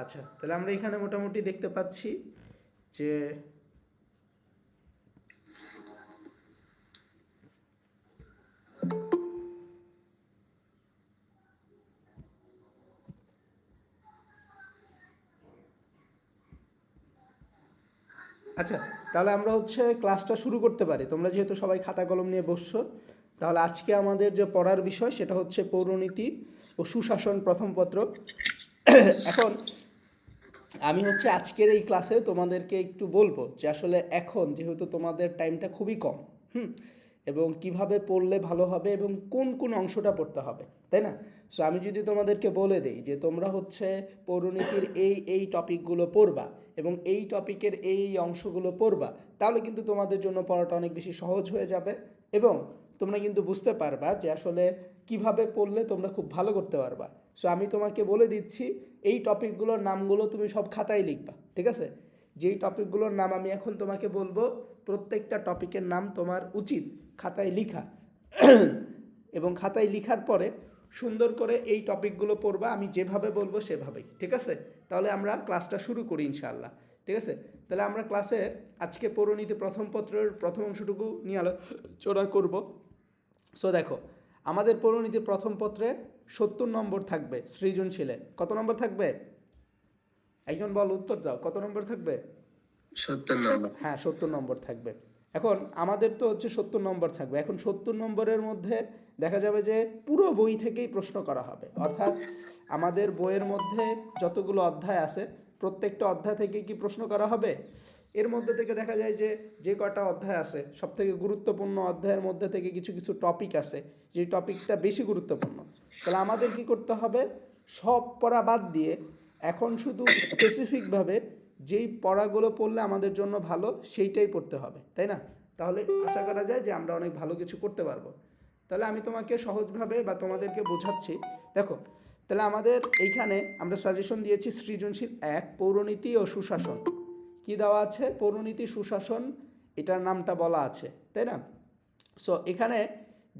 আচ্ছা, তাহলে আমরা এখানে মোটামুটি দেখতে পাচ্ছি যে আচ্ছা, তাহলে আমরা হচ্ছে ক্লাসটা শুরু করতে পারি। তোমরা যেহেতু সবাই খাতা কলম নিয়ে বসছো, তাহলে আজকে আমাদের যে পড়ার বিষয় সেটা হচ্ছে পৌরনীতি ও সুশাসন প্রথম পত্র। এখন আমি হচ্ছে আজকের এই ক্লাসে তোমাদেরকে একটু বলবো যে আসলে এখন যেহেতু তোমাদের টাইমটা খুবই কম, হুম, এবং কিভাবে পড়লে ভালো হবে এবং কোন কোন অংশটা পড়তে হবে, তাই না? সো আমি যদি তোমাদেরকে বলে দেই যে তোমরা হচ্ছে পৌরনীতির এই টপিকগুলো পড়বা এবং এই টপিকের এই অংশগুলো পড়বা, তাহলে কিন্তু তোমাদের জন্য পড়াটা অনেক বেশি সহজ হয়ে যাবে এবং তোমরা কিন্তু বুঝতে পারবা যে আসলে কিভাবে পড়লে তোমরা খুব ভালো করতে পারবা। সো আমি তোমাকে বলে দিচ্ছি, এই টপিকগুলোর নামগুলো তুমি সব খাতায় লিখবা, ঠিক আছে? যেই টপিকগুলোর নাম আমি এখন তোমাকে বলবো, প্রত্যেকটা টপিকের নাম তোমার উচিত খাতায় লিখা। এবং খাতায় লিখার পরে সুন্দর করে এই টপিকগুলো পড়বা, আমি যেভাবে বলবো সেভাবেই, ঠিক আছে? তাহলে আমরা ক্লাসটা শুরু করি ইনশাআল্লাহ, ঠিক আছে? তাহলে আমরা ক্লাসে আজকে পৌরনীতি প্রথম পত্রের প্রথম অংশটুকু নিয়ে আলোচনা করব। সো দেখো, আমাদের পৌরনীতির প্রথম পত্রে 70 নম্বর থাকবে সৃজনশীলে। কত নম্বর থাকবে? একজন বল, উত্তর দাও, কত নম্বর থাকবে? 70 নম্বর। হ্যাঁ, 70 নম্বর থাকবে। এখন আমাদের তো হচ্ছে 70 নম্বর থাকবে। এখন 70 নম্বরের মধ্যে দেখা যাবে যে পুরো বই থেকেই প্রশ্ন করা হবে, অর্থাৎ আমাদের বইয়ের মধ্যে যতগুলো অধ্যায় আছে প্রত্যেকটা অধ্যায় থেকে কি প্রশ্ন করা হবে। এর মধ্যে থেকে দেখা যায় যে যে কটা অধ্যায় আছে সব থেকে গুরুত্বপূর্ণ অধ্যায়ের মধ্যে থেকে কিছু কিছু টপিক আছে যে টপিকটা বেশি গুরুত্বপূর্ণ। তাহলে আমাদের কি করতে হবে, সব পড়া বাদ দিয়ে এখন শুধু স্পেসিফিকভাবে যেই পড়াগুলো পড়লে আমাদের জন্য ভালো সেইটাই পড়তে হবে, তাই না? তাহলে আশা করা যায় যে আমরা অনেক ভালো কিছু করতে পারবো। তাহলে আমি তোমাকে সহজভাবে বা তোমাদেরকে বোঝাচ্ছি। দেখো, তাহলে আমাদের এইখানে আমরা সাজেশন দিয়েছি সৃজনশীল 1 পৌরনীতি ও সুশাসন। কি দেওয়া আছে? পৌরনীতি সুশাসন, এটার নামটা বলা আছে, তাই না? সো এখানে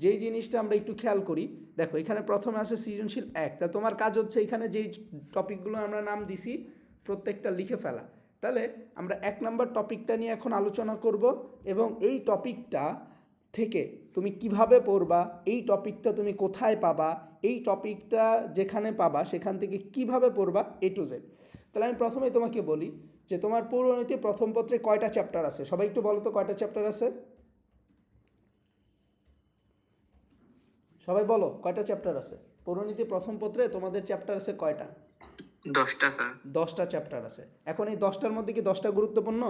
যেই জিনিসটা আমরা একটু খেয়াল করি, দেখো এখানে প্রথমে আছে সৃজনশীল 1। তা তোমার কাজ হচ্ছে এখানে যেই টপিকগুলো আমরা নাম দিছি প্রত্যেকটা লিখে ফেলা। তাহলে আমরা 1 নম্বর টপিকটা নিয়ে এখন আলোচনা করব এবং এই টপিকটা থেকে তুমি কিভাবে পড়বা, এই টপিকটা তুমি কোথায় পাবা, এই টপিকটা যেখানে পাবা সেখান থেকে কিভাবে পড়বা, এ টু জেড। তাহলে আমি প্রথমেই তোমাকে বলি যে তোমার পৌরনীতি প্রথম পত্রে কয়টা চ্যাপ্টার আছে? সবাই একটু বলো তো কয়টা চ্যাপ্টার আছে? সবাই বলো কয়টা চ্যাপ্টার আছে পৌরনীতি প্রথম পত্রে? তোমাদের চ্যাপ্টার আছে কয়টা? 10টা স্যার। 10টা চ্যাপ্টার আছে। এখন এই 10টার মধ্যে কি 10টা গুরুত্বপূর্ণ?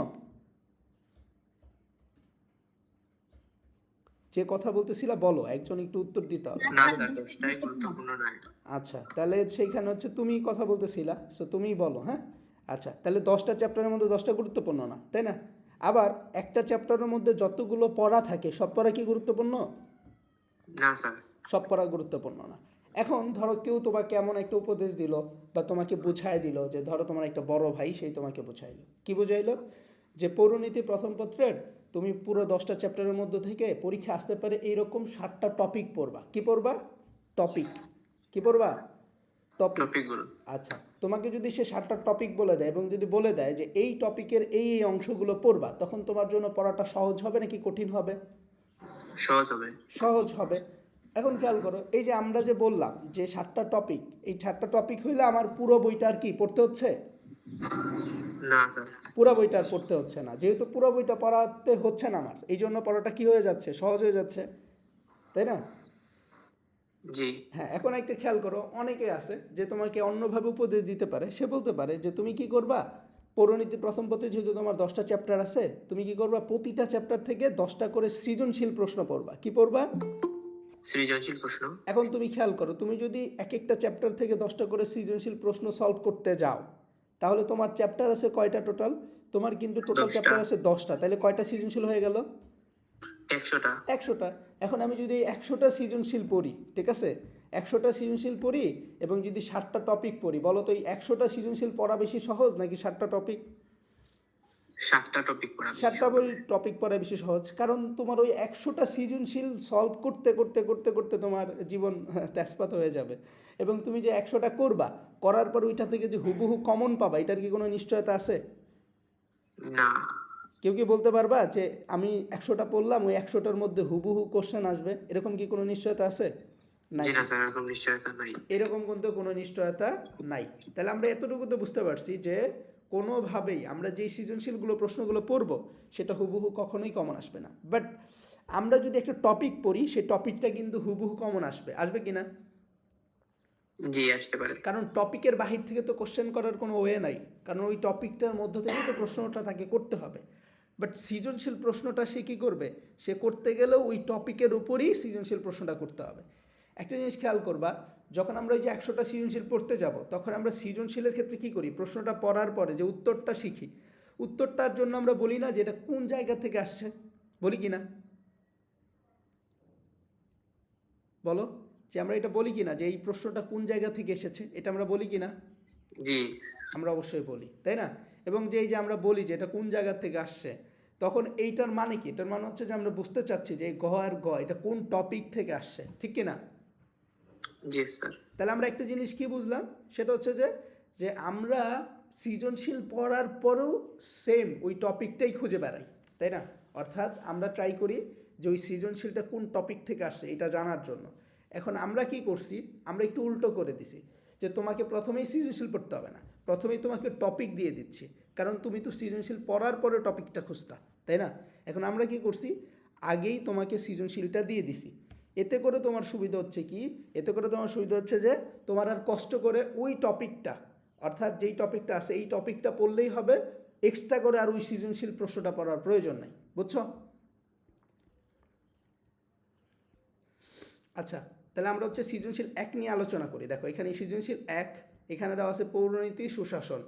যে কথা বলতেছিলা বলো, একজন একটু উত্তর দিতে হবে। না স্যার, 10টাই গুরুত্বপূর্ণ নয়। আচ্ছা, তাহলে সেইখানে হচ্ছে তুমি কথা বলতেছিলা, সো তুমিই বলো, হ্যাঁ? আচ্ছা, তাহলে 10টা চ্যাপ্টারের মধ্যে 10টা গুরুত্বপূর্ণ না, তাই না? আবার একটা চ্যাপ্টারের মধ্যে যতগুলো পড়া থাকে সব পড়া কি গুরুত্বপূর্ণ? না স্যার। সব পড়া গুরুত্বপূর্ণ না। এখন ধরো কেউ তোমাকে এমন একটা উপদেশ দিল বা তোমাকে বুঝাই দিল, যে ধরো তোমার একটা বড় ভাই, সেই তোমাকে বুঝাইলো, কি বুঝাইলো? যে পৌরনীতি প্রথম পত্রের তুমি পুরো 10টা চ্যাপ্টারের মধ্যে থেকে পরীক্ষা আসতে পারে এইরকম 7টা টপিক পড়বা। কি পড়বা? টপিক। কি পড়বা? টপিক। টপিকগুলো আচ্ছা, তোমাকে যদি সে 7টা টপিক বলে দেয় এবং যদি বলে দেয় যে এই টপিকের এই অংশগুলো পড়বা, তখন তোমার জন্য পড়াটা সহজ হবে নাকি কঠিন হবে? সহজ হবে। সহজ হবে। এখন খেয়াল করো, এই যে আমরা যে বললাম যে 7টা টপিক, এই 7টা টপিক হইলে আমার পুরো বইটা আর কি পড়তে হচ্ছে? না স্যার। পুরো বইটা আর পড়তে হচ্ছে না। যেহেতু পুরো বইটা পড়াতে হচ্ছে না আমার, এই জন্য পড়াটা কি হয়ে যাচ্ছে? সহজ হয়ে যাচ্ছে, তাই না? জি। হ্যাঁ, এখন একটা খেয়াল করো, অনেকে আছে যে তোমাকে অন্যভাবে উপদেশ দিতে পারে। সে বলতে পারে যে তুমি কি করবা, পৌরনীতি প্রথম পত্রে যেহেতু তোমার 10টা চ্যাপ্টার আছে, তুমি কি করবা, প্রতিটা চ্যাপ্টার থেকে 10টা করে সৃজনশীল প্রশ্ন পড়বা। কি পড়বা? সৃজনশীল প্রশ্ন। এখন তুমি খেয়াল করো, তুমি যদি এক একটা চ্যাপ্টার থেকে 10টা করে সৃজনশীল প্রশ্ন সলভ করতে যাও, তাহলে তোমার চ্যাপ্টার আছে কয়টা টোটাল? তোমার কিন্তু টোটাল 10টা। চ্যাপ্টার আছে 10টা, তাহলে কয়টা সৃজনশীল হয়ে গেল? 100টা। 100টা। এখন আমি যদি 100টা সৃজনশীল পড়ি, ঠিক আছে, 100টা সৃজনশীল পড়ি এবং যদি 7টা টপিক পড়ি, বলো তো এই 100টা সৃজনশীল পড়া বেশি সহজ নাকি 7টা টপিক? 7টা টপিক পড়া বেশি 7টা সহজ বই হবে। টপিক পড়া বেশি সহজ, কারণ তোমার ওই 100টা সৃজনশীল সলভ করতে করতে করতে করতে তোমার জীবন তেজপাত হয়ে যাবে। এবং তুমি যে 100টা করবা, করার পর ওইটা থেকে যে হুবহু কমন পাবা, এটার কি কোনো নিশ্চয়তা আছে? না। কেউ কি বলতে পারবা যে আমি 100টা পড়লাম, ওই 100টার মধ্যে হুবহু কোশ্চেন আসবে? এরকম কি কোনো নিশ্চয়তা আছে? নাই। জি না স্যার, এরকম নিশ্চয়তা নাই। এরকম কিন্তু কোনো নিশ্চয়তা নাই। তাহলে আমরা এতটুকু তো বুঝতে পারছি যে কোনোভাবেই আমরা যেই সৃজনশীলগুলো প্রশ্নগুলো পড়ব, সেটা হুবহু কখনোই কমন আসবে না। বাট আমরা যদি একটা টপিক পড়ি, সেই টপিকটা কিন্তু হুবহু কমন আসবে। আসবে কি না? জি, আসতে পারে। কারণ টপিকের বাহির থেকে তো কোশ্চেন করার কোনো ওয়ে নাই, কারণ ওই টপিকটার মধ্য থেকেই তো প্রশ্নটা তাকে করতে হবে। বাট সৃজনশীল প্রশ্নটা সে কী করবে? সে করতে গেলেও ওই টপিকের উপরই সৃজনশীল প্রশ্নটা করতে হবে। একটা জিনিস খেয়াল করবা, যখন আমরা ওই যে 100টা সৃজনশীল পড়তে যাব, তখন আমরা সৃজনশীলের ক্ষেত্রে কী করি? প্রশ্নটা পড়ার পরে যে উত্তরটা শিখি, উত্তরটার জন্য আমরা বলি না যে এটা কোন জায়গা থেকে আসছে? বলি কি না? বলো, যে আমরা এটা বলি কি না যে এই প্রশ্নটা কোন জায়গা থেকে এসেছে? এটা আমরা বলি কি না? জি। আমরা অবশ্যই বলি, তাই না? এবং যে এই যে আমরা বলি যে এটা কোন জায়গা থেকে আসছে, তখন এইটার মানে কি? এটার মানে হচ্ছে যে আমরা বুঝতে চাচ্ছি যে এই গ আর গ এটা কোন টপিক থেকে আসছে, ঠিক কি না? জি স্যার। তাহলে আমরা একটা জিনিস কি বুঝলাম, সেটা হচ্ছে যে যে আমরা সৃজনশীল পড়ার পরেও সেম ওই টপিকটাই খুঁজে বেড়াই, তাই না? অর্থাৎ আমরা ট্রাই করি যে ওই সৃজনশীলটা কোন টপিক থেকে আসছে এটা জানার জন্য। এখন আমরা কি করছি? আমরা একটু উল্টো করে দিছি, যে তোমাকে প্রথমেই সৃজনশীল পড়তে হবে না, প্রথমেই তোমাকে টপিক দিয়ে দিচ্ছি, কারণ তুমি তো সৃজনশীল পড়ার পরে টপিকটা খুঁজতা, তাই না? এখন আমরা কি করছি? আগেই তোমাকে সৃজনশীলটা দিয়ে দিছি। এতে করে তোমার সুবিধা হচ্ছে কি? এতে করে তোমার সুবিধা হচ্ছে যে তোমার আর কষ্ট করে ওই টপিকটা, অর্থাৎ যেই টপিকটা আছে এই টপিকটা পড়লেই হবে, এক্সট্রা করে আর ওই সৃজনশীল প্রশ্নটা পড়ার প্রয়োজন নাই। বুঝছো? আচ্ছা, তাহলে আমরা হচ্ছে সৃজনশীল 1 নিয়ে আলোচনা করি। দেখো এখানে সৃজনশীল 1, এখানে দেওয়া আছে পৌরনীতি সুশাসন,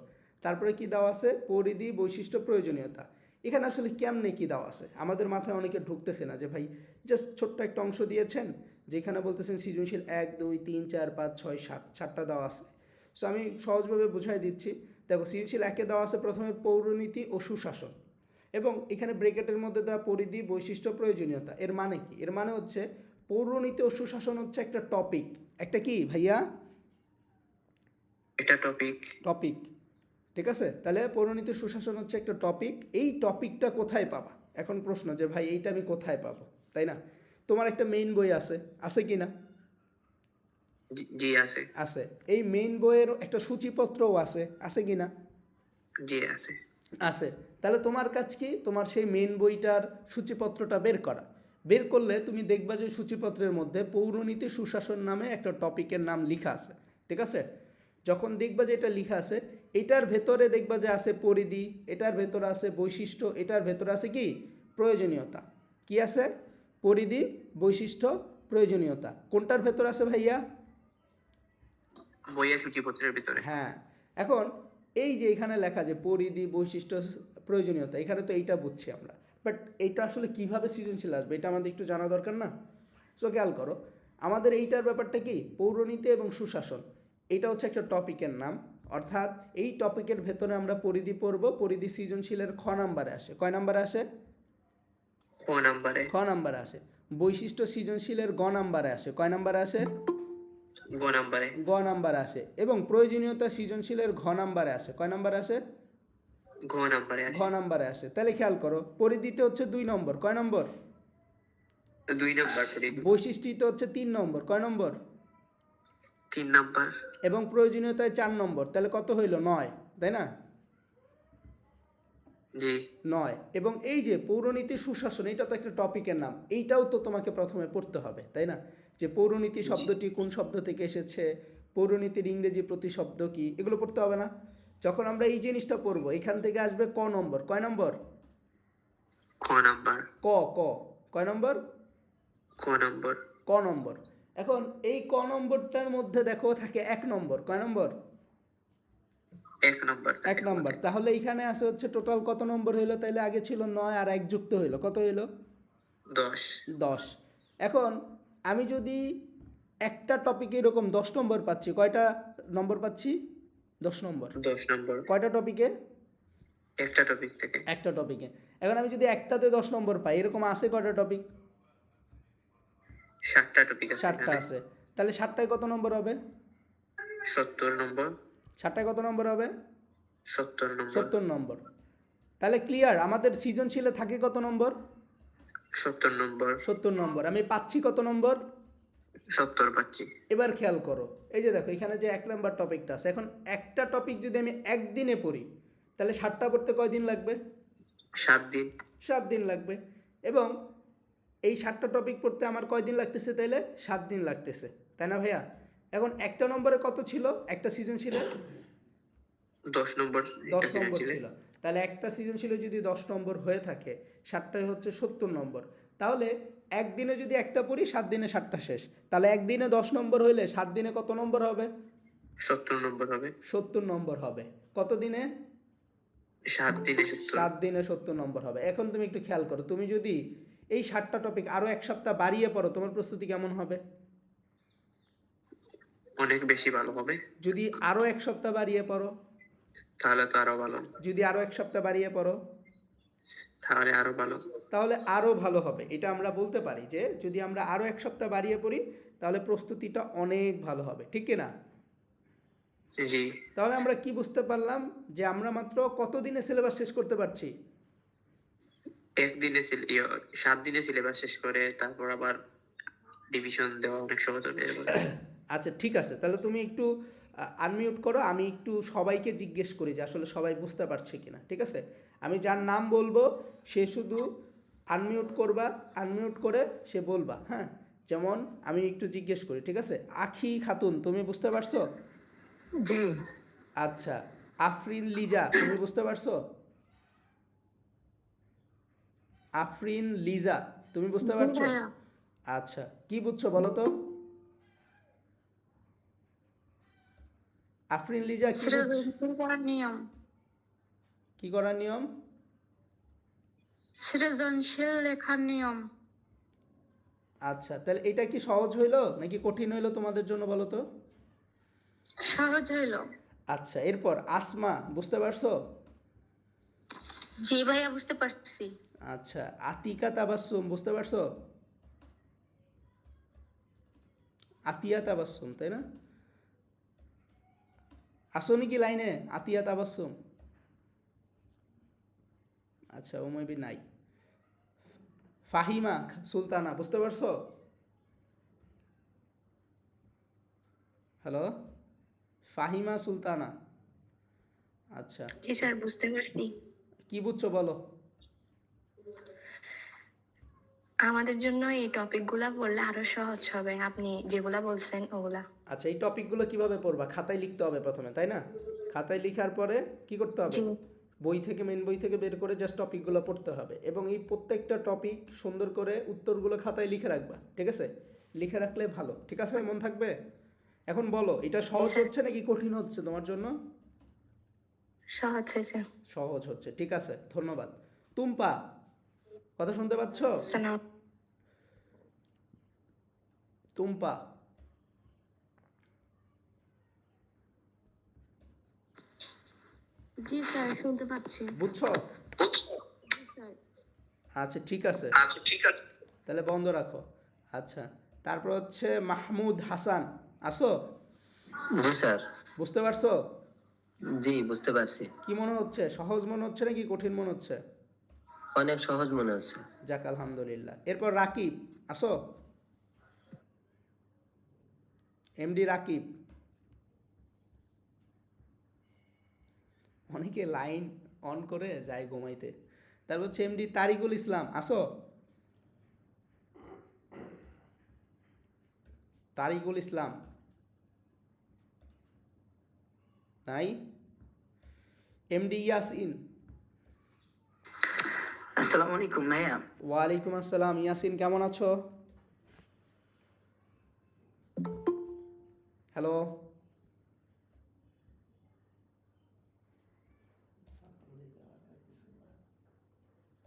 তারপরে কি দেওয়া আছে? পরিধি, বৈশিষ্ট্য, প্রয়োজনীয়তা। এখানে আসলে কেমনে কি দেওয়া আছে আমাদের মাথায় অনেকে ঢুকতেছে না, যে ভাই জাস্ট ছোট্ট একটা অংশ দিয়েছেন, যেখানে বলতেছেন সৃজনশীল 1 2 3 4 5 6 7 7টা দেওয়া আছে। সো আমি সহজভাবে বুঝাই দিচ্ছি। দেখো সৃজনশীল 1-এ দেওয়া আছে প্রথমে পৌরনীতি ও সুশাসন, এবং এখানে ব্রেকেটের মধ্যে দেওয়া পরিধি, বৈশিষ্ট্য, প্রয়োজনীয়তা। এর মানে কি? এর মানে হচ্ছে পৌরনীতি ও সুশাসন হচ্ছে একটা টপিক। একটা কি ভাইয়া? এটা টপিক। টপিক, ঠিক আছে? তাহলে পৌরনীতি সুশাসন হচ্ছে একটা টপিক। এই টপিকটা কোথায় পাবা? এখন প্রশ্ন যে ভাই এইটা আমি কোথায় পাবো, তাই না? তোমার একটা মেইন বই আছে, আছে কি না? জি আছে। আছে। এই মেইন বইয়ের একটা সূচিপত্রও আছে, আছে কি না? জি আছে। আছে। তাহলে তোমার কাজ কি? তোমার সেই মেইন বইটার সূচিপত্রটা বের করা। বের করলে তুমি দেখবা যে সূচিপত্রের মধ্যে পৌরনীতি সুশাসন নামে একটা টপিকের নাম লেখা আছে, ঠিক আছে? যখন দেখবা যে এটা লেখা আছে, এটার ভেতরে দেখবা যে আছে পরিধি, এটার ভেতরে আছে বৈশিষ্ট্য, এটার ভেতরে আছে কি? প্রয়োজনীয়তা। কি আছে? পরিধি, বৈশিষ্ট্য, প্রয়োজনীয়তা। কোনটার ভেতরে আছে ভাইয়া? বইয়ের সূচিপত্রের ভিতরে। হ্যাঁ। এখন এই যে এখানে লেখা যে পরিধি, বৈশিষ্ট্য, প্রয়োজনীয়তা, এখানে তো এইটা বুঝছি আমরা, বাট এইটা আসলে কিভাবে সৃজনশীল আসবে এটা আমাদের একটু জানা দরকার না? সো খেয়াল করো, আমাদের এইটার ব্যাপারটা কি? পৌরনীতি এবং সুশাসন, এটা হচ্ছে একটা টপিকের নাম। অর্থাৎ এই টপিকের ভেতরে আমরা পরিধি পড়ব। পরিধি সৃজনশীলের খ নাম্বারে আসে। কয় নাম্বারে আসে? খ নাম্বারে। খ নাম্বারে আসে। বৈশিষ্ট্য সৃজনশীলের গ নাম্বারে আসে। কয় নাম্বারে আসে? গ নাম্বারে। গ নাম্বারে আসে। এবং প্রয়োজনীয়তা সৃজনশীলের ঘ নাম্বারে আসে। কয় নাম্বারে আসে? ঘ নাম্বারে ঘ আসে। নাম্বারে আসে। তাহলে খেয়াল করো, পরিধিতে হচ্ছে 2 নম্বর। কয় নম্বর? 2 নাম্বার পরিধি। বৈশিষ্ট্যতে হচ্ছে 3 নম্বর। কয় নম্বর? 3 নাম্বার। এবং প্রয়োজনীয়তায় 4 নম্বর। তাহলে কত হইল? 9, তাই না? জি। 9। এবং এই যে পৌরনীতি সুশাসন, এটা তো একটা টপিকের নাম, এইটাও তো তোমাকে প্রথমে পড়তে হবে, তাই না? যে পৌরনীতি জি। শব্দটি কোন শব্দ থেকে এসেছে, পৌরনীতির ইংরেজি প্রতিশব্দ কি, এগুলো পড়তে হবে না? যখন আমরা এই জিনিসটা পড়বো, এখান থেকে আসবে ক নম্বর। কয় নম্বর? খ নাম্বার। ক ক কয় নম্বর? ক নাম্বার। ক নম্বর। এখন এই ক নম্বরটার মধ্যে দেখো থাকে 1 নম্বর। কয় নম্বর? 1 নাম্বার 1 থাকে নম্বর। আমাদের। তাহলে এইখানে আছে হচ্ছে টোটাল কত নম্বর হইলো? তাইলে আগে ছিল 9 আর 1 যুক্ত হইলো, কত হইলো? 10। 10। এখন আমি যদি একটা টপিকে এরকম 10 নম্বর পাচ্ছি, কয়টা নম্বর পাচ্ছি? 10 নম্বর। 10 নাম্বার। কয়টা টপিকে? একটা টপিক থেকে। একটা টপিকে। এখন আমি যদি একটাতে 10 নম্বর পাই, এরকম আছে কয়টা টপিক? 7টা টপিক আছে 7টা এখানে। আছে। তাহলে 7টায় কত নম্বর হবে? 70 নম্বর। 7টায় কত নম্বর হবে? 70 নম্বর। 70 নম্বর। তাহলে ক্লিয়ার, আমাদের সৃজনশীলে থাকে কত নম্বর? 70 নম্বর। 70 নম্বর। আমি পাচ্ছি কত নম্বর? 70 পাচ্ছি। এবার খেয়াল করো, এই যে দেখো এখানে যে 1 নম্বর টপিকটা আছে, এখন একটা টপিক যদি আমি একদিনে পড়ি, তাহলে 7টা পড়তে কয়দিন লাগবে? 7 দিন। 7 দিন লাগবে। এবং এই 7টা টপিক পড়তে আমার কয়দিন লাগতেছে তাইলে? 7 দিন লাগতেছে, তাই না ভাইয়া? এখন একটা নম্বরে কত ছিল একটা সৃজনশীলে? 10 নম্বর 10 একটা নম্বর ছিল। ছিল। তাহলে একটা সৃজনশীলে যদি 10 নম্বর হয়ে থাকে, 7টায় হচ্ছে 70 নম্বর। তাহলে একদিনে যদি একটা পড়ি, 7 দিনে 7টা শেষ। তাহলে একদিনে 10 নম্বর হইলে 7 দিনে কত নম্বর হবে? 70 নম্বর হবে। 70 নম্বর হবে। কত দিনে? 7 দিনে 70। 7 দিনে 70 নম্বর হবে। এখন তুমি একটু খেয়াল করো, তুমি যদি এই 7টা টপিক আরও 1 সপ্তাহ বাড়িয়ে পড়ো, তোমার প্রস্তুতি কেমন হবে? অনেক বেশি ভালো হবে। যদি আরও 1 সপ্তাহ বাড়িয়ে পড়ো? তাহলে তো আরো ভালো। যদি আরও 1 সপ্তাহ বাড়িয়ে পড়ো? তাহলে আরো ভালো। তাহলে আরও ভালো হবে। এটা আমরা বলতে পারি যে যদি আমরা আরও 1 সপ্তাহ বাড়িয়ে পড়ি, তাহলে প্রস্তুতিটা অনেক ভালো হবে, ঠিক কি না? জি। তাহলে আমরা কি বুঝতে পারলাম যে আমরা মাত্র কত দিনে সিলেবাস শেষ করতে পারছি? একদিনে 7 দিনে সিলেবাস শেষ করে তারপর আবার ডিভিশন দেওয়া অনেক সহজ হবে এরপরে। আচ্ছা ঠিক আছে, তাহলে তুমি একটু আনমিউট করো, আমি একটু সবাইকে জিজ্ঞেস করি যে আসলে সবাই বুঝতে পারছে কিনা, ঠিক আছে? আমি যার নাম বলবো সে শুধু আনমিউট করবা, আনমিউট করে সে বলবা, হ্যাঁ? যেমন আমি একটু জিজ্ঞেস করি, ঠিক আছে? আখি খাতুন, তুমি বুঝতে পারছো? জি আচ্ছা। আফরিন লিজা, তুমি বুঝতে পারছো? আফরিন লিজা, তুমি বুঝতে পারছো? ভাইয়া আচ্ছা, কি বুঝছো বলো তো? আফরিন লিজা কি বুঝছো? সৃজনশীল করার নিয়ম কি করার নিয়ম? সৃজনশীল লেখার নিয়ম আচ্ছা, তাহলে এটা কি সহজ হইলো নাকি কঠিন হইলো তোমাদের জন্য বলো তো? সহজ হইল। আচ্ছা, এরপর আসমা, বুঝতে পারছো? জি ভাইয়া বুঝতে পারছি। আচ্ছা, আতিকা তাবাসসুম, বুঝতে পারছো? আতিয়া তাবাসসুম, তাই না? আসনি কি লাইনে আতিয়া তাবাসসুম? আচ্ছা, ও মেবি নাই। ফাহিমা সুলতানা, বুঝতে পারছো? হ্যালো, ফাহিমা সুলতানা। আচ্ছা, জি স্যার বুঝতে পারছি। কি বুঝছো বলো? আমাদের জন্য এই টপিকগুলা পড়লে আরো সহজ হবে, আপনি যেগুলা বলছেন ওগুলা। আচ্ছা, এই টপিকগুলো কিভাবে পড়বা? খাতায় লিখতে হবে প্রথমে, তাই না? খাতায় লিখার পরে কি করতে হবে? জি বই থেকে, মেন বই থেকে বের করে জাস্ট টপিকগুলো পড়তে হবে, এবং এই প্রত্যেকটা টপিক সুন্দর করে উত্তরগুলো খাতায় লিখে রাখবা, ঠিক আছে? লিখে রাখলে ভালো, ঠিক আছে? মন থাকবে? এখন বলো, এটা সহজ হচ্ছে নাকি কঠিন হচ্ছে তোমার জন্য? সহজ হয়েছে। সহজ হচ্ছে, ঠিক আছে, ধন্যবাদ। তুম্পা, কথা শুনতে পাচ্ছ? সালাম। তুম্পা, জি স্যার শুনতে পাচ্ছি। বুঝছো? জি স্যার। আচ্ছা ঠিক আছে, আচ্ছা ঠিক আছে। তাহলে বন্ধ রাখো। আচ্ছা, তারপর হচ্ছে মাহমুদ হাসান, আসো? জি স্যার। বুঝতে পারছো? জি বুঝতে পারছি। কি মনে হচ্ছে, সহজ মনে হচ্ছে নাকি কঠিন মনে হচ্ছে? অনেক সহজ মনে হচ্ছে। যাক আলহামদুলিল্লাহ। এরপর রাকিব, আসো? এমডি রাকিব। অনেকে লাইন অন করে যায় ঘুমাইতে। তারপর হচ্ছে এমডি তারিকুল ইসলাম, আসো? তারিকুল ইসলাম নাই? এমডি ইয়াসিন। আসসালামু আলাইকুম ভাইয়া। ওয়ালাইকুম আসসালাম। ইয়াসিন, কেমন আছো? হ্যালো,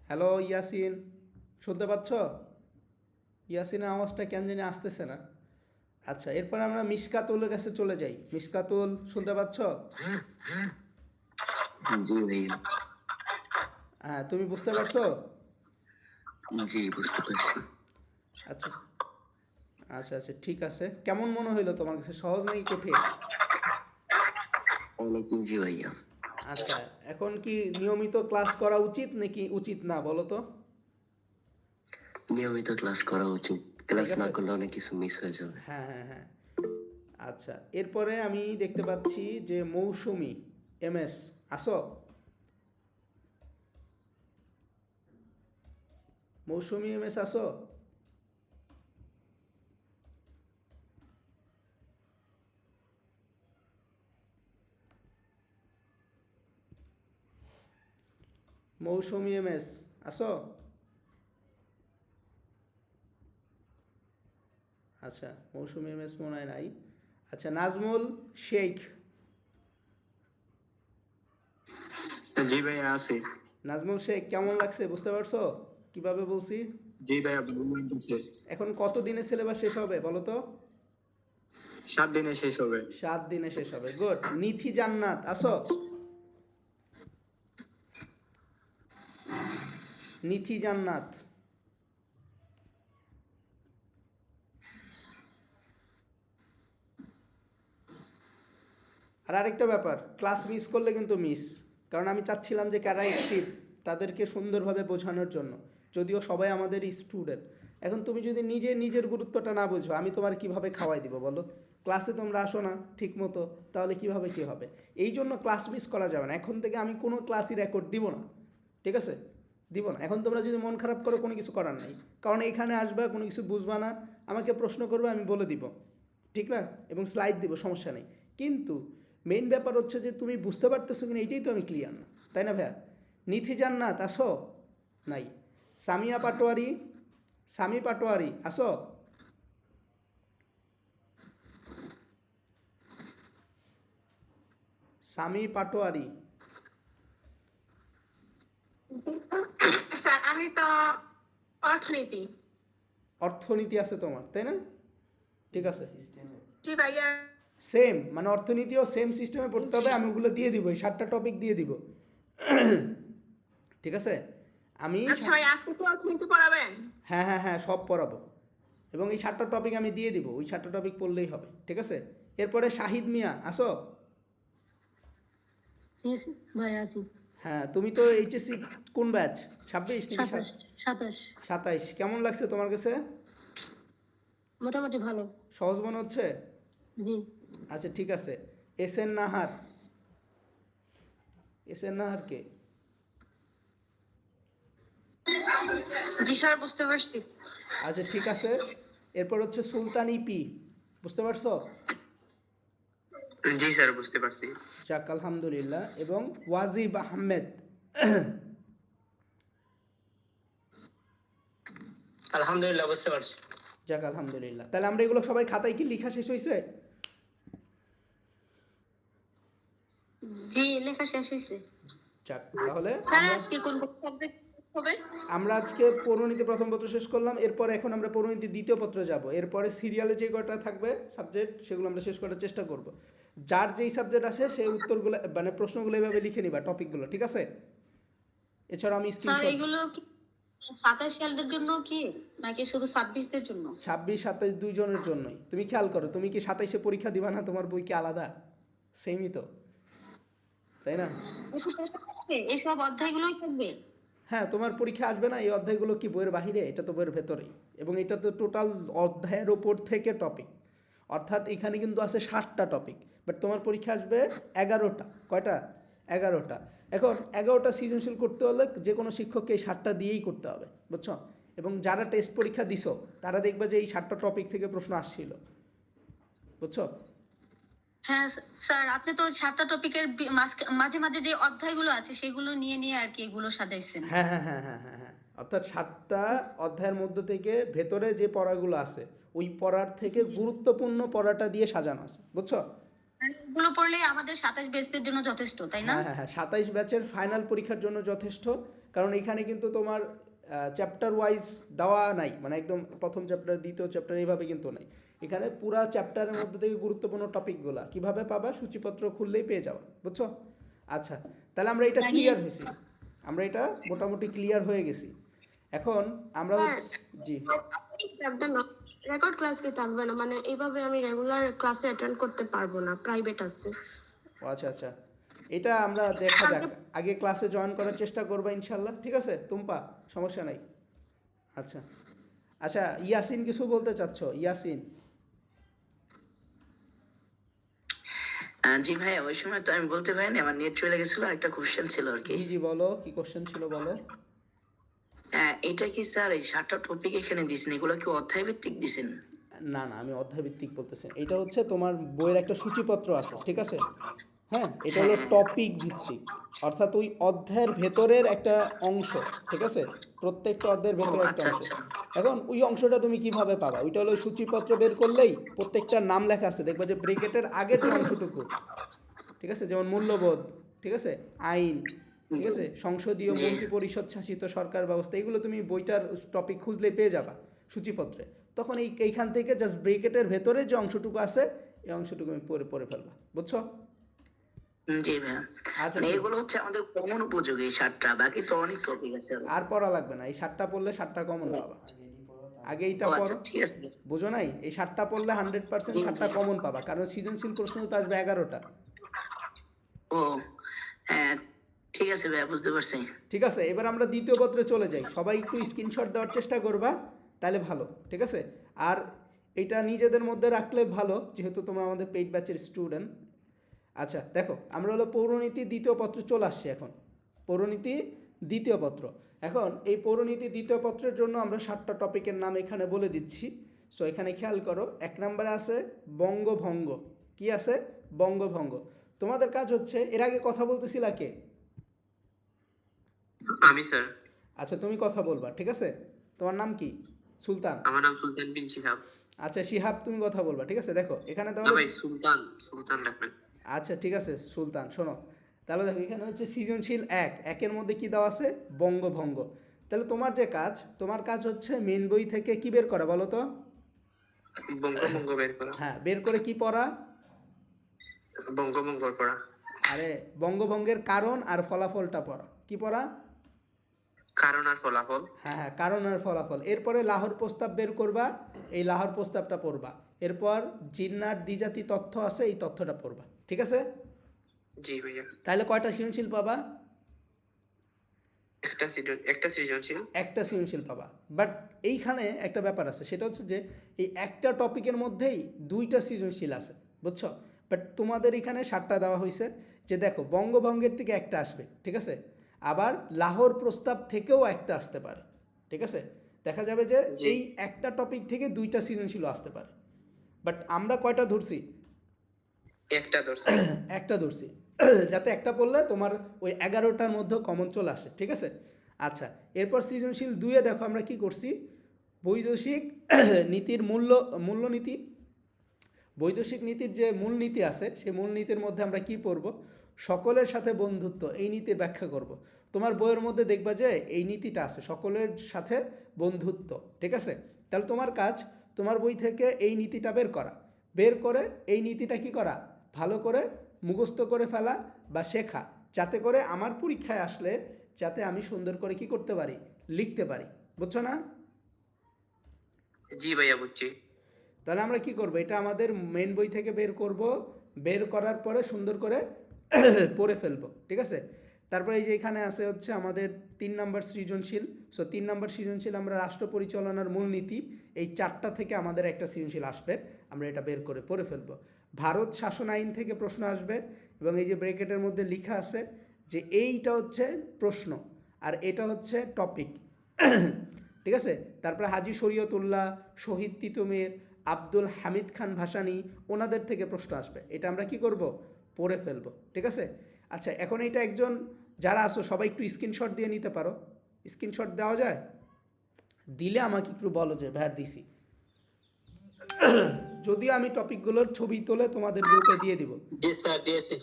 হ্যালো ইয়াসিন, শুনতে পাচ্ছ? ইয়াসিনের আওয়াজটা কেন জানি আসতেছে না। আচ্ছা, এরপর আমরা মিশকাতুলের কাছে চলে যাই। মিশকাতুল, শুনতে পাচ্ছ? জি ভাইয়া। হ্যাঁ, তুমি বুঝতে পারছো? জি বুঝতে পারছি। আচ্ছা আচ্ছা আচ্ছা, ঠিক আছে। কেমন মনে হইলো তোমার কাছে, সহজ নাকি কঠিন? অনেক ইজি ভাইয়া। আচ্ছা, এখন কি নিয়মিত ক্লাস করা উচিত নাকি উচিত না বলো তো? নিয়মিত ক্লাস করা উচিত, ঠিক ক্লাস না আছে। করলে অনেক কিছু মিস হয়ে যাবে। হ্যাঁ হ্যাঁ হ্যাঁ। আচ্ছা, এরপরে আমি দেখতে পাচ্ছি যে মৌসুমি এমএস, আসো। মৌসুমি এমএস আসো। মৌসুমি এমএস আসো। আচ্ছা, মৌসুমি এমএস মনে হয় নাই। আচ্ছা, নাজমুল শেখ। জি ভাইয়া আছি। নাজমুল শেখ, কেমন লাগছে, বুঝতে পারছো কিভাবে বলছি? জি ভাইয়া ভালো লাগছে। এখন কত দিনে সিলেবাস শেষ হবে বলো তো? 7 দিনে শেষ হবে। 7 দিনে শেষ হবে, গুড। নিথি জান্নাত আসো। নিথি জান্নাত। আর আরেকটা ব্যাপার, ক্লাস মিস করলে কিন্তু মিস, কারণ আমি চাচ্ছিলাম যে কারা অ্যাক্টিভ তাদেরকে সুন্দরভাবে বোঝানোর জন্য, যদিও সবাই আমাদের স্টুডেন্ট। এখন তুমি যদি নিজে নিজের গুরুত্বটা না বুঝো, আমি তোমার কিভাবে খাওয়াই দিব বলো? ক্লাসে তোমরা আসো না ঠিক মতো, তাহলে কিভাবে কি হবে? এই জন্য ক্লাস মিস করা যাবে না। এখন থেকে আমি কোনো ক্লাসই রেকর্ড দিব না, ঠিক আছে? দিব না। এখন তোমরা যদি মন খারাপ করো, কোনো কিছু করার নাই, কারণ এইখানে আসবা, কোনো কিছু বুঝবা না, আমাকে প্রশ্ন করবে, আমি বলে দিব, ঠিক না? এবং স্লাইড দিব, সমস্যা নেই। কিন্তু মেইন ব্যাপার হচ্ছে যে তুমি বুঝতে পারতেছো কিনা, এইটাই তো আমি ক্লিয়ার না, তাই না ভাইয়া? নিথি জান্নাত আসো। নাই। সামিয়া পাটোয়ারি, সামি পাটোয়ারি আসো। সামি পাটোয়ারি। স্যার আমি তো অর্থনীতি। অর্থনীতি আছে তোমার, তাই না? ঠিক আছে, জি ভাইয়া। সেম, মানে অর্থনীতিও সেম সিস্টেমে পড়তে হবে। আমি ওগুলো দিয়ে দিব, এই 7টা টপিক দিয়ে দিব, ঠিক আছে? আমি আচ্ছা ভাই, আজকে কি অর্থনীতি পড়াবেন? হ্যাঁ হ্যাঁ হ্যাঁ, সব পড়াবো। এবং এই 7টা টপিক আমি দিয়ে দিব, ওই 7টা টপিক পড়লেই হবে, ঠিক আছে? এরপরে শাহিদ মিয়া আসো। ভাই আছি। হ্যাঁ, তুমি তো এইচএসসি কোন ব্যাচ? 26 নাকি 27। 27? কেমন লাগছে তোমার কাছে? মোটামুটি ভালো। সহজ মনে হচ্ছে? জি। আচ্ছা, ঠিক আছে। S N Nahar. S N Nahar কে? জি স্যার, বুঝতে পারছি। আচ্ছা, ঠিক আছে। এরপর হচ্ছে সুলতান ইপি, বুঝতে পারছো? জি স্যার, বুঝতে পারছি। যাক, আলহামদুলিল্লাহ। এবং ওয়াজিব আহমেদ। আলহামদুলিল্লাহ বুঝতে পারছি। যাক, আলহামদুলিল্লাহ। তাহলে আমরা এগুলো সবাই খাতায় কি লেখা শেষ হয়েছে? জি, লেখা শেষ হয়েছে। যাক, তাহলে স্যার আজকে কোন কোন সাবজেক্ট হবে? আমরা আজকে পৌরনীতি প্রথম পত্র শেষ করলাম। এরপর এখন আমরা পৌরনীতি দ্বিতীয় পত্রে যাব। এরপরে সিরিয়ালে যে কটা থাকবে সাবজেক্ট, সেগুলো আমরা শেষ করার চেষ্টা করব। যার যেই সাবজেক্ট আছে সেই উত্তরগুলো, মানে প্রশ্নগুলো এভাবে লিখে নিবা, টপিকগুলো, ঠিক আছে? এছাড়া আমি স্যার স্ক্রিনশট। এগুলো কি 27 সালদের জন্য কি নাকি শুধু 26 দের জন্য? 26, 27 দুইজনের জন্যই। তুমি খেয়াল করো, তুমি কি 27-এ পরীক্ষা দিবা না? তোমার বই কি আলাদা? সেমই তো, তাই না? এসব অধ্যায়গুলোই থাকবে? হ্যাঁ, তোমার পরীক্ষা আসবে না এই অধ্যায়গুলো কি বইয়ের বাহিরে? এটা তো বইয়ের ভেতরেই। এবং এটা তো টোটাল অধ্যায়ের ওপর থেকে টপিক, অর্থাৎ এখানে কিন্তু আছে 7টা টপিক, বাট তোমার পরীক্ষা আসবে 11টা। কয়টা? 11টা। এখন 11টা সৃজনশীল করতে হলে যে কোনো শিক্ষককে এই 7টা দিয়েই করতে হবে, বুঝছো? এবং যারা টেস্ট পরীক্ষা দিছো তারা দেখবে যে এই 7টা টপিক থেকে প্রশ্ন আসছিল, বুঝছো? হ্যাঁ স্যার, আপনি তো 7টা টপিকের মাঝে মাঝে যে অধ্যায়গুলো আছে সেগুলো নিয়ে নিয়ে আর কি এগুলো সাজাইছেন। হ্যাঁ হ্যাঁ হ্যাঁ হ্যাঁ হ্যাঁ হ্যাঁ, অর্থাৎ 7টা অধ্যায়ের মধ্য থেকে ভেতরে যে পড়াগুলো আছে ওই পড়ার থেকে গুরুত্বপূর্ণ পড়াটা দিয়ে সাজানো আছে, বুঝছো? এগুলো পড়লে আমাদের 27 বেচদের জন্য যথেষ্ট, তাই না? হ্যাঁ হ্যাঁ হ্যাঁ, 27 ব্যাচের ফাইনাল পরীক্ষার জন্য যথেষ্ট। কারণ এখানে কিন্তু তোমার চ্যাপ্টার ওয়াইজ দেওয়া নাই, মানে একদম প্রথম চ্যাপ্টার দ্বিতীয় চ্যাপ্টার এইভাবে কিন্তু নাই। এখানে পুরা চ্যাপ্টারের মধ্যে থেকে গুরুত্বপূর্ণ টপিকগুলো কিভাবে পাবা, সূচিপত্র খুললেই পেয়ে যাওয়া, বুঝছো? আচ্ছা, তাহলে আমরা এটা ক্লিয়ার হয়েছি। আমরা এটা মোটামুটি ক্লিয়ার হয়ে গেছি। এখন আমরা জি রেকর্ড ক্লাস কি থাকবে না, মানে এইভাবে আমি রেগুলার ক্লাসে অ্যাটেন্ড করতে পারবো না, প্রাইভেট আছে। ও আচ্ছা আচ্ছা, এটা আমরা দেখা যাক, আগে ক্লাসে জয়েন করার চেষ্টা করবা ইনশাল্লাহ, ঠিক আছে টুম্পা, সমস্যা নাই। আচ্ছা আচ্ছা, ইয়াসিন কিছু বলতে চাচ্ছ? ইয়াসিন। জি ভাই, ওই সময় তো আমি বলতে পারিনি, আমার নেট চলে গেছিল, একটা কোশ্চেন ছিল আর কি। জি জি বলো, কি কোশ্চেন ছিল বলো। এটা কি স্যার এই 7টা টপিক এখানে দিছেন, এগুলো কি অধ্যায় ভিত্তিক দিছেন? না না, আমি অধ্যায়ভিত্তিক বলতেছি, এটা হচ্ছে তোমার বইয়ের একটা সূচিপত্র আছে, ঠিক আছে? হ্যাঁ, এটা হলো টপিক ভিত্তিক, অর্থাৎ ওই অধ্যায়ের ভেতরের একটা অংশ, ঠিক আছে? প্রত্যেকটা অধ্যায়ের ভেতরে একটা আচ্ছা অংশ। আচ্ছা। এখন ওই অংশটা তুমি কিভাবে পাবা? ওইটা হলো সূচিপত্র বের করলেই প্রত্যেকটার নাম লেখা আছে, দেখবা যে ব্রেকেটের আগের যে অংশটুকু, ঠিক আছে, যেমন মূল্যবোধ, ঠিক আছে, আইন, ঠিক আছে, সংসদীয় মন্ত্রী পরিষদ শাসিত সরকার ব্যবস্থা, এগুলো তুমি বইটার টপিক খুঁজলে পেয়ে যাবা সূচিপত্রে। তখন এইখান থেকে জাস্ট ব্রেকেটের ভেতরে যে অংশটুকু আছে এই অংশটুকু আমি পড়ে ফেলবা, বুঝছো? জি ভাইয়া, আচ্ছা, মানে এগুলো হচ্ছে আমাদের কমন উপযোগী 7টা, বাকি তো অনেক টপিক আছে। আর পড়া লাগবে না, এই 7টা পড়লে 7টা কমন পাবা। আগে এইটা ও আচ্ছা, পড়ো, ঠিক আছে। বুঝো নাই? এই 7টা পড়লে 100% 7টা কমন পাবা, কারণ সৃজনশীল প্রশ্ন তো আসবে 11টা। ও হ্যাঁ, ঠিক আছে ভাইয়া, বুঝতে পারছি। ঠিক আছে, এবার আমরা দ্বিতীয় পত্রে চলে যাই। সবাই একটু স্ক্রিনশট দেওয়ার চেষ্টা করবা, তাহলে ভালো, ঠিক আছে? আর এটা নিজেদের মধ্যে রাখলে ভালো, যেহেতু তোমরা আমাদের পেইড ব্যাচের স্টুডেন্ট। আচ্ছা দেখো, আমরা হলো পৌরনীতি দ্বিতীয় পত্র চলে আসছি এখন। পৌরনীতি দ্বিতীয় পত্র। এখন এই পৌরনীতি দ্বিতীয় পত্রের জন্য আমরা 7টা টপিকের নাম এখানে বলে দিচ্ছি। সো এখানে খেয়াল করো, 1 নম্বরে আছে বঙ্গভঙ্গ। কি আছে? বঙ্গভঙ্গ। তোমাদের কাজ হচ্ছে, এর আগে কথা বলতেছিলা কে? আমি স্যার। আচ্ছা তুমি কথা বলবা, ঠিক আছে? তোমার নাম কি? সুলতান। আমার নাম সুলতান বিন শিহাব। আচ্ছা শিহাব, তুমি কথা বলবা, ঠিক আছে? দেখো এখানে না তাহলে ভাই, সুলতান, সুলতান রাখবেন। আচ্ছা ঠিক আছে সুলতান, শোনো তাহলে দেখো, এখানে হচ্ছে সৃজনশীল 1, একের মধ্যে কি দেওয়া আছে? বঙ্গভঙ্গ। তাহলে তোমার যে কাজ, তোমার কাজ হচ্ছে মেন বই থেকে কি বের করা বলো তো? বঙ্গভঙ্গ বের করা। হ্যাঁ, বের করে কি পড়া? বঙ্গভঙ্গ পড়া। আরে বঙ্গভঙ্গের কারণ আর ফলাফলটা পড়া। কি পড়া? কারণ আর ফলাফল। হ্যাঁ হ্যাঁ, কারণ আর ফলাফল। এরপরে লাহোর প্রস্তাব বের করবা, এই লাহোর প্রস্তাবটা পড়বা। এরপর জিন্নার দ্বিজাতি তথ্য আছে, এই তথ্যটা পড়বা, ঠিক আছে? জি ভাইয়া। তাহলে কয়টা সৃজনশীল পাবা? একটা সৃজনশীল। একটা সৃজনশীল পাবা। বাট এইখানে একটা ব্যাপার আছে, সেটা হচ্ছে যে এই একটা টপিকের মধ্যেই 2টা সৃজনশীল আছে, বুঝছো? বাট তোমাদের এখানে 7টা দেওয়া হয়েছে, যে দেখো বঙ্গভঙ্গের থেকে একটা আসবে, ঠিক আছে, আবার লাহোর প্রস্তাব থেকেও একটা আসতে পারে, ঠিক আছে? দেখা যাবে যে এই একটা টপিক থেকে 2টা সৃজনশীল আসতে পারে। বাট আমরা কয়টা ধরছি? একটা ধরছি। একটা ধরছি, যাতে একটা পড়লে তোমার ওই 11টার মধ্যে কমন চলে আসে, ঠিক আছে? আচ্ছা, এরপর সৃজনশীল 2-এ দেখো আমরা কি করছি, বৈদেশিক নীতির মূল্যনীতি। বৈদেশিক নীতির যে মূলনীতি আছে, সেই মূলনীতির মধ্যে আমরা কি পড়ব? সকলের সাথে বন্ধুত্ব, এই নীতির ব্যাখ্যা করব। তোমার বইয়ের মধ্যে দেখবা যে এই নীতিটা আছে, সকলের সাথে বন্ধুত্ব, ঠিক আছে? তাহলে তোমার কাজ, তোমার বই থেকে এই নীতিটা বের করা, বের করে এই নীতিটা কি করা? ভালো করে মুখস্থ করে ফেলা বা শেখা, যাতে করে আমার পরীক্ষায় আসলে যাতে আমি সুন্দর করে কি করতে পারি? লিখতে পারি, বুঝছো না? জি ভাইয়া, বুঝছি। তাহলে আমরা কি করব? এটা আমাদের মেন বই থেকে বের করব, বের করার পরে সুন্দর করে পড়ে ফেলবো, ঠিক আছে? তারপরে এই যে এখানে আছে হচ্ছে আমাদের 3 নম্বর সৃজনশীল। সো 3 নম্বর সৃজনশীল আমরা রাষ্ট্র পরিচালনার মূলনীতি, এই 4টা থেকে আমাদের একটা সৃজনশীল আসবে, আমরা এটা বের করে পড়ে ফেলবো। ভারত শাসন আইন থেকে প্রশ্ন আসবে, এবং এই যে ব্রেকেটের মধ্যে লেখা আছে যে এইটা হচ্ছে প্রশ্ন আর এটা হচ্ছে টপিক, ঠিক আছে? তারপরে হাজী শরীয়তুল্লাহ, শহীদ তিতুমির, আব্দুল হামিদ খান ভাসানী, ওনাদের থেকে প্রশ্ন আসবে, এটা আমরা কি করব? পড়ে ফেলবো, ঠিক আছে? আচ্ছা, এখন এটা একজন যারা আসো সবাই একটু স্ক্রিনশট দিয়ে নিতে পারো। স্ক্রিনশট দেওয়া যায়? দিলে আমাকে একটু বলো যে ভাইয়া দিছি। যদিও আমি টপিকগুলোর ছবি তুলে তোমাদের গ্রুপে দিয়ে দিব। জি স্যার, দিয়েছি।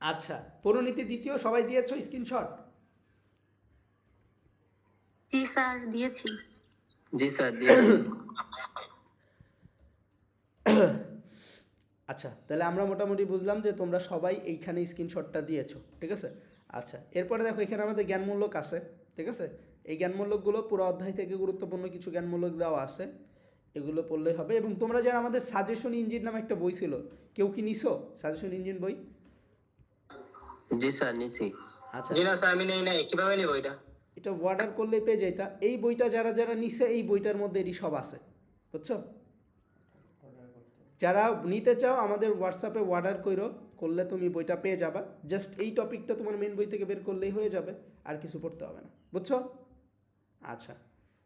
আচ্ছা, পৌরনীতি দ্বিতীয় সবাই দিয়েছো স্ক্রিনশট? জি স্যার, দিয়েছি। জি স্যার, দিয়েছি। আচ্ছা, তাহলে আমরা মোটামুটি বুঝলাম যে তোমরা সবাই এইখানে স্ক্রিনশটটা দিয়েছো, ঠিক আছে। আচ্ছা, এরপরে দেখো এখানে আমাদের জ্ঞানমূলক আছে, ঠিক আছে। এই জ্ঞানমূলকগুলো পুরো অধ্যায় থেকে গুরুত্বপূর্ণ কিছু জ্ঞানমূলক দেওয়া আছে, এগুলো পড়লেই হবে। এবং তোমরা যারা আমাদের সাজেশন ইঞ্জিন নামে একটা বই ছিল, কেউ কি নিছো সাজেশন ইঞ্জিন বই? জি স্যার নিছি। আচ্ছা, জি না স্যার আমি নেই নাই, কিভাবে নিব এটা? এটা অর্ডার করলেই পেয়ে যাইতা। এই বইটা যারা যারা নিছে এই বইটার মধ্যে এটি সব আছে, বুঝছো। যারা নিতে চাও আমাদের হোয়াটসঅ্যাপে অর্ডার করলে তুমি বইটা পেয়ে যাবা। জাস্ট এই টপিকটা তোমার মেন বই থেকে বের করলেই হয়ে যাবে, আর কিছু পড়তে হবে না, বুঝছো। আচ্ছা,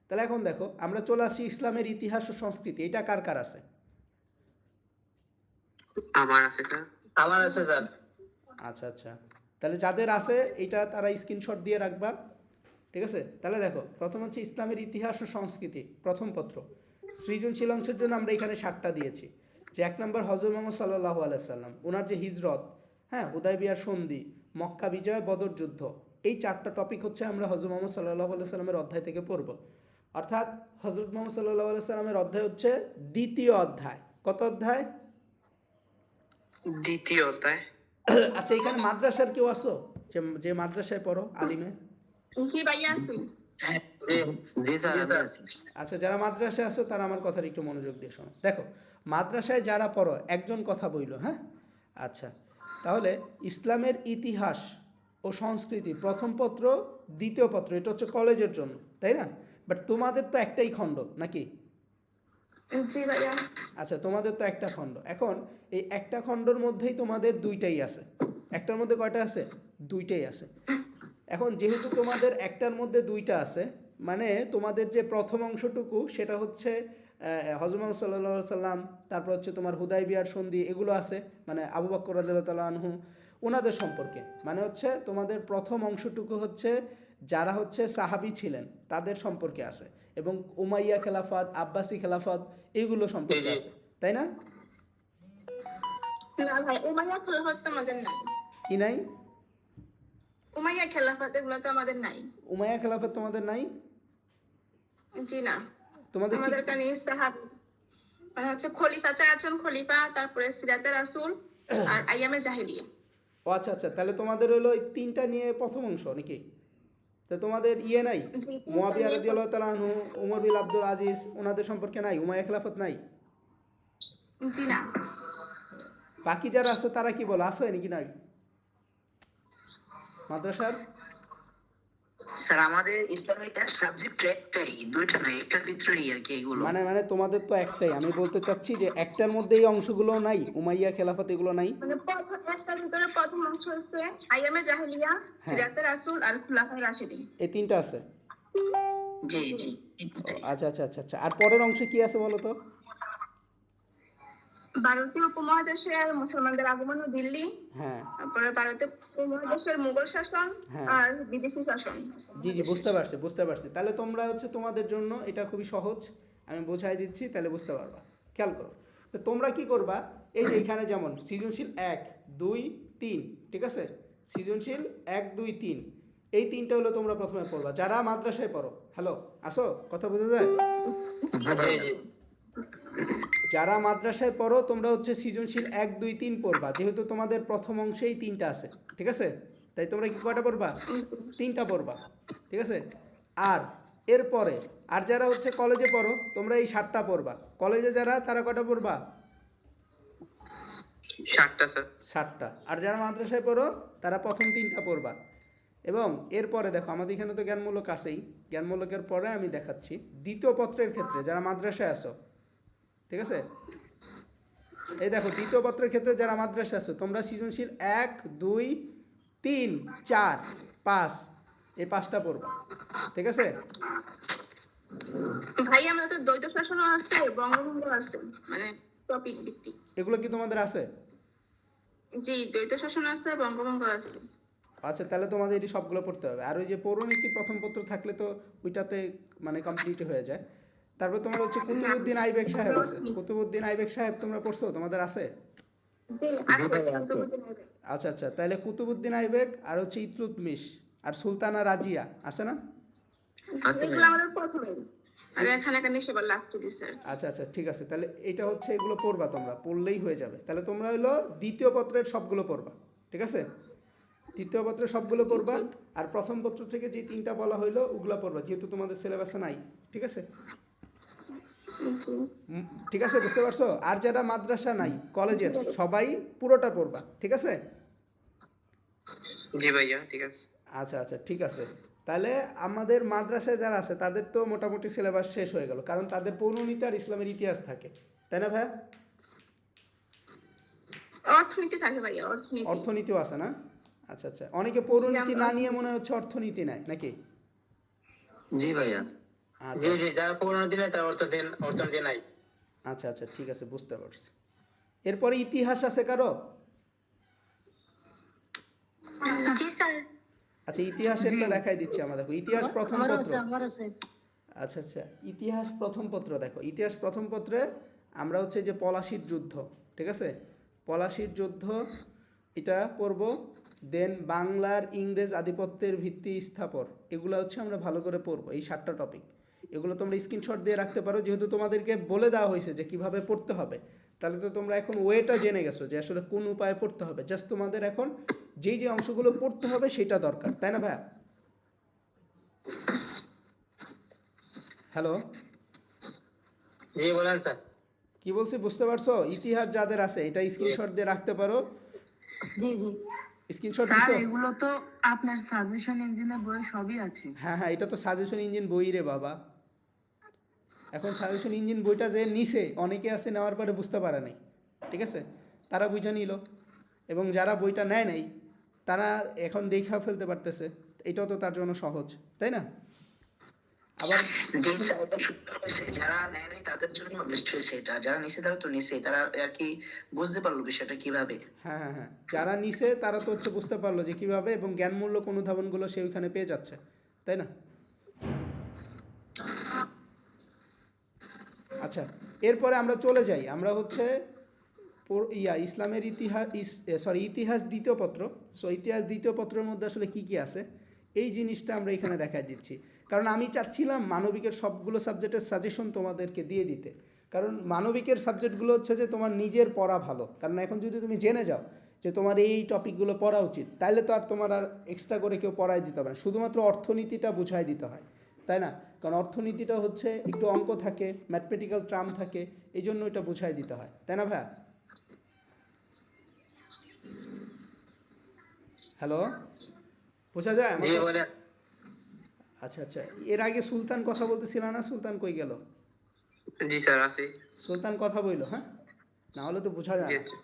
তাহলে এখন দেখো আমরা চলে আসি ইসলামের ইতিহাস ও সংস্কৃতি। এটা কার কার আছে? আমার আছে স্যার। আমার আছে স্যার। আচ্ছা আচ্ছা, তাহলে যাদের আছে এটা তারা স্ক্রিনশট দিয়ে রাখবা, ঠিক আছে। তাহলে দেখো প্রথম হচ্ছে ইসলামের ইতিহাস ও সংস্কৃতি, প্রথম পত্র। সৃজনশীল অংশের জন্য আমরা এখানে 7টা দিয়েছি। যে 1 নম্বর হযরত মুহাম্মদ সাল্লাল্লাহু আলাইহি সাল্লাম, ওনার যে হিজরত, হ্যাঁ, হুদায়বিয়ার সন্ধি, মক্কা বিজয়, বদর যুদ্ধ, এই 4টা টপিক হচ্ছে আমরা হযরত মুহাম্মদ সাল্লাল্লাহু আলাইহি সাল্লামের অধ্যায় থেকে পড়ব। অর্থাৎ হযরত মুহাম্মদ সাল্লাল্লাহু আলাইহি সাল্লামের অধ্যায় হচ্ছে দ্বিতীয় অধ্যায়। কত অধ্যায়? দ্বিতীয় অধ্যায়। আচ্ছা, এখানে মাদ্রাসার কেউ আসো যে মাদ্রাসায় পড়ো, আলিমে? জি ভাইয়া আছি। জি স্যার আমি আছি। আচ্ছা, যারা মাদ্রাসায় আসো তারা আমার কথাটা একটু মনোযোগ দিয়ে শোনো। দেখো, মাদ্রাসায় যারা পড়ো একজন কথা বইল, হ্যাঁ। আচ্ছা, তাহলে ইসলামের ইতিহাস ও সংস্কৃতি প্রথম পত্র, দ্বিতীয় পত্র, এটা হচ্ছে কলেজের জন্য, তাই না? বাট তোমাদের তো একটাই খণ্ড নাকি? জি ভাইয়া। আচ্ছা, তোমাদের তো একটা খণ্ড। এখন এই একটা খণ্ডের মধ্যেই তোমাদের দুইটাই আছে। একটার মধ্যে কয়টা আছে? দুইটাই আছে। এখন যেহেতু তোমাদের একটার মধ্যে দুইটা আছে, মানে তোমাদের যে প্রথম অংশটুকু সেটা হচ্ছে হযরত মুহাম্মদ সাল্লাল্লাহু আলাইহি সাল্লাম, তারপর হচ্ছে তোমার হুদায়বিয়ার সন্ধি, এগুলো আছে, মানে আবু বকর রাদিয়াল্লাহু তাআলা আনহু ওনাদের সম্পর্কে। মানে হচ্ছে তোমাদের প্রথম অংশটুকু হচ্ছে যারা হচ্ছে সাহাবী ছিলেন তাদের সম্পর্কে আছে, এবং উমাইয়া খেলাফত, আব্বাসি খেলাফত, এগুলো সম্পর্কে আছে, তাই না? না ভাই, উমাইয়া খেলাফত তো আমাদের নাই। কি নাই? উমাইয়া খেলাফত এগুলো তো আমাদের নাই। উমাইয়া খেলাফত তোমাদের নাই? জি না, তোমাদের কি? আমাদের কানে সাহাবী মানে হচ্ছে খলিফা, 4জন খলিফা, তারপরে সিরাতে রাসূল আর আইয়ামে জাহেলিয়া। ও আচ্ছা আচ্ছা, তাহলে তোমাদের হলো এই 3টা নিয়ে প্রথম অংশ নাকি? তো তোমাদের ইয়ে নাই, জি, মুয়াবিয়া রাদিয়াল্লাহু তাআলা আনহু, উমর বিন আব্দুল আজিজ, ওনাদের সম্পর্কে নাই? উমাইয়া খেলাফত নাই? জি না। বাকি যারা আছে তারা কি বলে, আছে নাকি নাই মাদ্রাসার? স্যার আমাদের ইসলামিক সাবজেক্ট একটাই, দুইটা নাই, একটার ভিতরেই আর কি এগুলো। মানে তোমাদের তো একটাই। আমি বলতে চাচ্ছি যে একটার মধ্যে এই অংশগুলো নাই, উমাইয়া খেলাফত এগুলো নাই? মানে প্রথম একটার ভিতরে প্রথম অংশ হচ্ছে আইয়ামে জাহেলিয়া, সিরাতে রাসূল আর খুলাফায়ে রাশিদিন। এই 3টা আছে? জি জি। আচ্ছা আচ্ছা আচ্ছা আচ্ছা, আর পরের অংশে কি আছে বলো তো? ভারতীয় উপমহাদেশের মুসলমানদের আগমন ও দিল্লি, হ্যাঁ, তারপরে ভারতীয় উপমহাদেশের মুঘল শাসন হ্যাঁ। আর বিদেশি শাসন। জি জি, বুঝতে পারছি বুঝতে পারছি। তাহলে তোমরা হচ্ছে তোমাদের জন্য এটা খুবই সহজ, আমি বোঝাই দিচ্ছি, তাহলে বুঝতে পারবা। খেয়াল করো, তো তোমরা কি করবা, এই যে এখানে যেমন সৃজনশীল 1, 2, 3, ঠিক আছে, সৃজনশীল 1, 2, 3, এই 3টা হলো তোমরা প্রথমে পড়বা যারা মাদ্রাসায় পড়ো। হ্যালো, আসো, কথা বোঝা যায়? যারা মাদ্রাসায় পড়ো তোমরা হচ্ছে সৃজনশীল 1, 2, 3 পড়বা, যেহেতু তোমাদের প্রথম অংশেই 3টা আছে, ঠিক আছে। তাই তোমরা কি কয়টা পড়বা? 3টা পড়বা, ঠিক আছে। আর এরপরে আর যারা হচ্ছে কলেজে পড়ো তোমরা এই 7টা পড়বা। কলেজে যারা, তারা কয়টা পড়বা? 7টা স্যার। 7টা। আর যারা মাদ্রাসায় পড়ো তারা প্রথম 3টা পড়বা। এবং এরপরে দেখো আমাদের এখানে তো জ্ঞানমূলক আছেই, জ্ঞানমূলকের পরে আমি দেখাচ্ছি দ্বিতীয় পত্রের ক্ষেত্রে যারা মাদ্রাসায় আসো, ঠিক আছে। এই দেখো দ্বিতীয় পত্রের ক্ষেত্রে যারা মাদ্রাসায় আসো তোমরা সৃজনশীল 1, 2, 3, 4, 5, এই 5টা পড়বা, ঠিক আছে। ভাই আমাদের তো দ্বৈত শাসনও আছে, বঙ্গভঙ্গ আছে, মানে টপিক ভিত্তিক। এগুলো কি তোমাদের আছে? জি, দ্বৈত শাসন আছে, বঙ্গভঙ্গ আছে। আচ্ছা, তাহলে তোমাদের এটি সবগুলো পড়তে হবে। আর ওই যে পৌরনীতি প্রথম পত্র থাকলে তো ওইটাতে মানে কমপ্লিট হয়ে যায়। তারপর তোমার হচ্ছে কুতুবউদ্দিন আইবেক সাহেব আছে। কুতুবউদ্দিন আইবেক সাহেব তোমরা পড়ছো? তোমাদের আছে? জি, আছে কুতুবউদ্দিন আইবেক। আচ্ছা আচ্ছা, তাহলে কুতুবউদ্দিন আইবেক আর হচ্ছে ইতলুতমিশ আর সুলতানা রাজিয়া আছে না? এগুলো আমাদের প্রথমেই। আর এখানে এখানে সেবার লাস্টে দিই স্যার। আচ্ছা আচ্ছা ঠিক আছে, তাহলে এটা হচ্ছে এগুলো পড়বা, তোমরা পড়লেই হয়ে যাবে। তাহলে তোমরা হলো দ্বিতীয় পত্রের সবগুলো পড়বা, ঠিক আছে? তৃতীয় পত্রের সবগুলো পড়বা, আর প্রথম পত্র থেকে যে 3টা বলা হইলো ওগুলো পড়বা, যেহেতু তোমাদের সিলেবাসে নাই, ঠিক আছে? জি ঠিক আছে, বুঝতে পারছো? আর যারা মাদ্রাসা নাই কলেজের সবাই পুরোটা পড়বা, ঠিক আছে? জি ভাইয়া ঠিক আছে। আচ্ছা আচ্ছা ঠিক আছে। তাহলে আমাদের মাদ্রাসায় যারা আছে তাদের তো মোটামুটি সিলেবাস শেষ হয়ে গেল, কারণ তাদের পৌরনীতি আর ইসলামের ইতিহাস থাকে, তাই না ভাইয়া? অর্থনীতি থাকে ভাইয়া, অর্থনীতি। অর্থনীতিও আছে না? আচ্ছা আচ্ছা, অনেকে পৌরনীতি না নিয়ে মনে হচ্ছে অর্থনীতি নেয় নাকি? জি ভাইয়া। আচ্ছা জি জি, যারা পুরোনো দিনে তার অর্থনীতি নাই। আচ্ছা আচ্ছা ঠিক আছে, বুঝতে পারছি। এরপরে ইতিহাস আছে কারো? জি স্যার। আচ্ছা ইতিহাসেরটা দেখাই দিচ্ছি আমরা, দেখো ইতিহাস প্রথম আমার পত্র। আছে, আমার আছে। আচ্ছা আচ্ছা, ইতিহাস প্রথম পত্র দেখো, ইতিহাস প্রথম পত্রে আমরা হচ্ছে যে পলাশির যুদ্ধ, ঠিক আছে? পলাশির যুদ্ধ এটা পড়ব, দেন বাংলার ইংরেজ আধিপত্যের ভিত্তি স্থাপন, এগুলো হচ্ছে আমরা ভালো করে পড়বো, এই 7টা টপিক। এগুলো তোমরা স্ক্রিনশট দিয়ে রাখতে পারো, যেহেতু তোমাদেরকে বলে দেওয়া হয়েছে যে কিভাবে পড়তে হবে, তাহলে তো তোমরা এখন ওয়েটা জেনে গেছো যে আসলে কোন উপায়ে পড়তে হবে। জাস্ট তোমাদের এখন যেই যে অংশগুলো পড়তে হবে সেটা দরকার, তাই না ভাইয়া? হ্যালো, জি বলেন স্যার। কি বলছি বুঝতে পারছো? ইতিহাস যাদের আছে এটা স্ক্রিনশট দিয়ে রাখতে পারো। জি জি। স্ক্রিনশট স্যার দিছো? এগুলো তো আপনার সাজেশন ইঞ্জিনের বই সবই আছে। হ্যাঁ হ্যাঁ, এটা তো সাজেশন ইঞ্জিন বই রে বাবা। এখন সাজেশন ইঞ্জিন বইটা যে নিছে, অনেকে আছে নেওয়ার পরে বুঝতে পারে নাই, ঠিক আছে? তারা বুঝে নিল, এবং যারা বইটা নেয় নাই তারা এখন দেখা ফেলতে পারতেছে, এটাও তো তার জন্য সহজ, তাই না? আবার জি স্যার, এটা সুন্দর হয়েছে। যারা নেয় নাই তাদের জন্য বেস্ট হয়েছে এটা, যারা নিছে তারা তো নিছে, তারা আর কি বুঝতে পারলো বিষয়টা কিভাবে। হ্যাঁ হ্যাঁ হ্যাঁ, যারা নিছে তারা তো হচ্ছে বুঝতে পারলো যে কিভাবে, এবং জ্ঞানমূলক অনুধাবনগুলো সে ওইখানে পেয়ে যাচ্ছে, তাই না? আচ্ছা, এরপরে আমরা চলে যাই, আমরা হচ্ছে ইসলামের ইতিহাস, ইতিহাস দ্বিতীয় পত্র। সো ইতিহাস দ্বিতীয় পত্রের মধ্যে আসলে কি কি আছে এই জিনিসটা আমরা এখানে দেখাই দিচ্ছি, কারণ আমি চাচ্ছিলাম মানবিকের সবগুলো সাবজেক্টের সাজেশন তোমাদেরকে দিয়ে দিতে। কারণ মানবিকের সাবজেক্টগুলো হচ্ছে যে তোমার নিজের পড়া ভালো, কারণ এখন যদি তুমি জেনে যাও যে তোমার এই টপিকগুলো পড়া উচিত, তাহলে তো আর তোমার আর এক্সট্রা করে কেউ পড়াই দিতে হবে না, শুধুমাত্র অর্থনীতিটা বুঝাই দিতে হয়, তাই না? কারণ অর্থনীতিটা হচ্ছে একটু অঙ্ক থাকে, ম্যাথমেটিক্যাল টার্ম থাকে, এই জন্য এটা বুঝাই দিতে হয়, তাই না ভাইয়া? হ্যালো, বোঝা যায় আমার জি কথা? বলেন। আচ্ছা আচ্ছা, এর আগে সুলতান কথা বলতেছিল না? সুলতান কই গেল? জি স্যার আছি। সুলতান কথা বইলো, হ্যাঁ, না হলে তো বোঝা যায় জি না। আচ্ছা।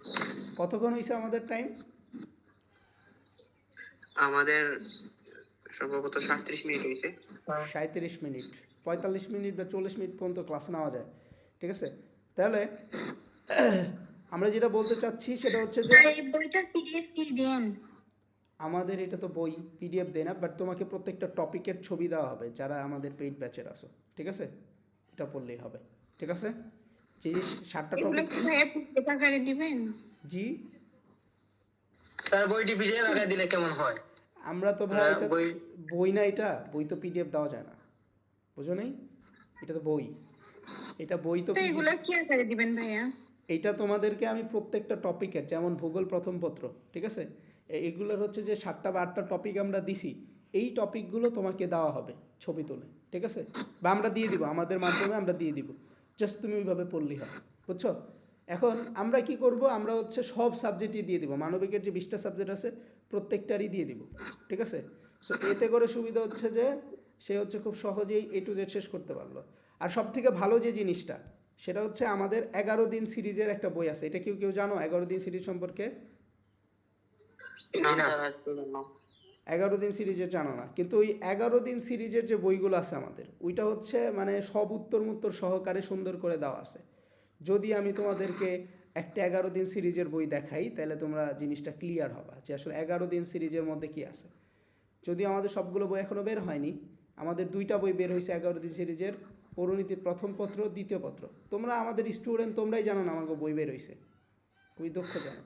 কতক্ষণ হয়েছে আমাদের টাইম? আমাদের সম্ভবত 37 মিনিট হয়েছে। 37 মিনিট, 45 মিনিট বা 40 মিনিট পর্যন্ত ক্লাস নেওয়া যায়, ঠিক আছে? তাহলে আমরা যেটা বলতে চাচ্ছি সেটা হচ্ছে যে বইটার পিডিএফ কি দেন? আমাদের এটা তো বই পিডিএফ দেয় না, বাট তোমাকে প্রত্যেকটা টপিকের ছবি দেওয়া হবে যারা আমাদের পেইড ব্যাচের আছো, ঠিক আছে? এটা পড়লেই হবে, ঠিক আছে? যে 7টা এগুলো টপিক। কি ভাইয়া পিডিএফ আকারে দিবেন? জি, স্যার বইটি পিডিএফ আকারে দিলে কেমন হয়? আমরা তো ভাই এটা বই বই না, এটা বই তো পিডিএফ দেওয়া যায় না, বুঝো নেই? এটা তো বই, এটা বই তো তো এগুলো PDF কি আকারে দিবেন ভাইয়া? এইটা তোমাদেরকে আমি প্রত্যেকটা টপিকের, যেমন ভূগোল প্রথম পত্র, ঠিক আছে, এগুলোর হচ্ছে যে 7টা বা 8টা টপিক আমরা দিছি, এই টপিকগুলো তোমাকে দেওয়া হবে ছবি তুলে, ঠিক আছে? বা আমরা দিয়ে দিব, আমাদের মাধ্যমে আমরা দিয়ে দিব, জাস্ট তুমি ওইভাবে পড়লেই হবে, বুঝছো? এখন আমরা কি করব, আমরা হচ্ছে সব সাবজেক্টই দিয়ে দিব, মানবিকের যে 20টা সাবজেক্ট আছে প্রত্যেকটারই দিয়ে দিব, ঠিক আছে? সো এতে করে সুবিধা হচ্ছে যে সে হচ্ছে খুব সহজেই A to Z শেষ করতে পারলো। আর সব থেকে ভালো যে জিনিসটা সেটা হচ্ছে আমাদের 11 দিন সিরিজের একটা বই আছে, এটা কেউ জানো 11 দিন সিরিজ সম্পর্কে? না স্যার আজকে জানলাম। 11 দিন সিরিজের জানো না, কিন্তু ওই 11 দিন সিরিজের যে বইগুলো আছে আমাদের, ওইটা হচ্ছে মানে সব উত্তর সহকারে সুন্দর করে দেওয়া আছে। যদি আমি তোমাদেরকে একটা 11 দিন সিরিজের বই দেখাই তাহলে তোমরা জিনিসটা ক্লিয়ার হবে যে আসলে 11 দিন সিরিজের মধ্যে কি আছে। যদি আমাদের সবগুলো বই এখনও বের হয়নি, আমাদের 2টা বই বের হয়েছে 11 দিন সিরিজের, পৌরনীতির প্রথম পত্র, দ্বিতীয় পত্র। তোমরা আমাদের স্টুডেন্ট, তোমরাই জানো না আমাকে বই বের হয়েছে, খুবই দক্ষ জানো।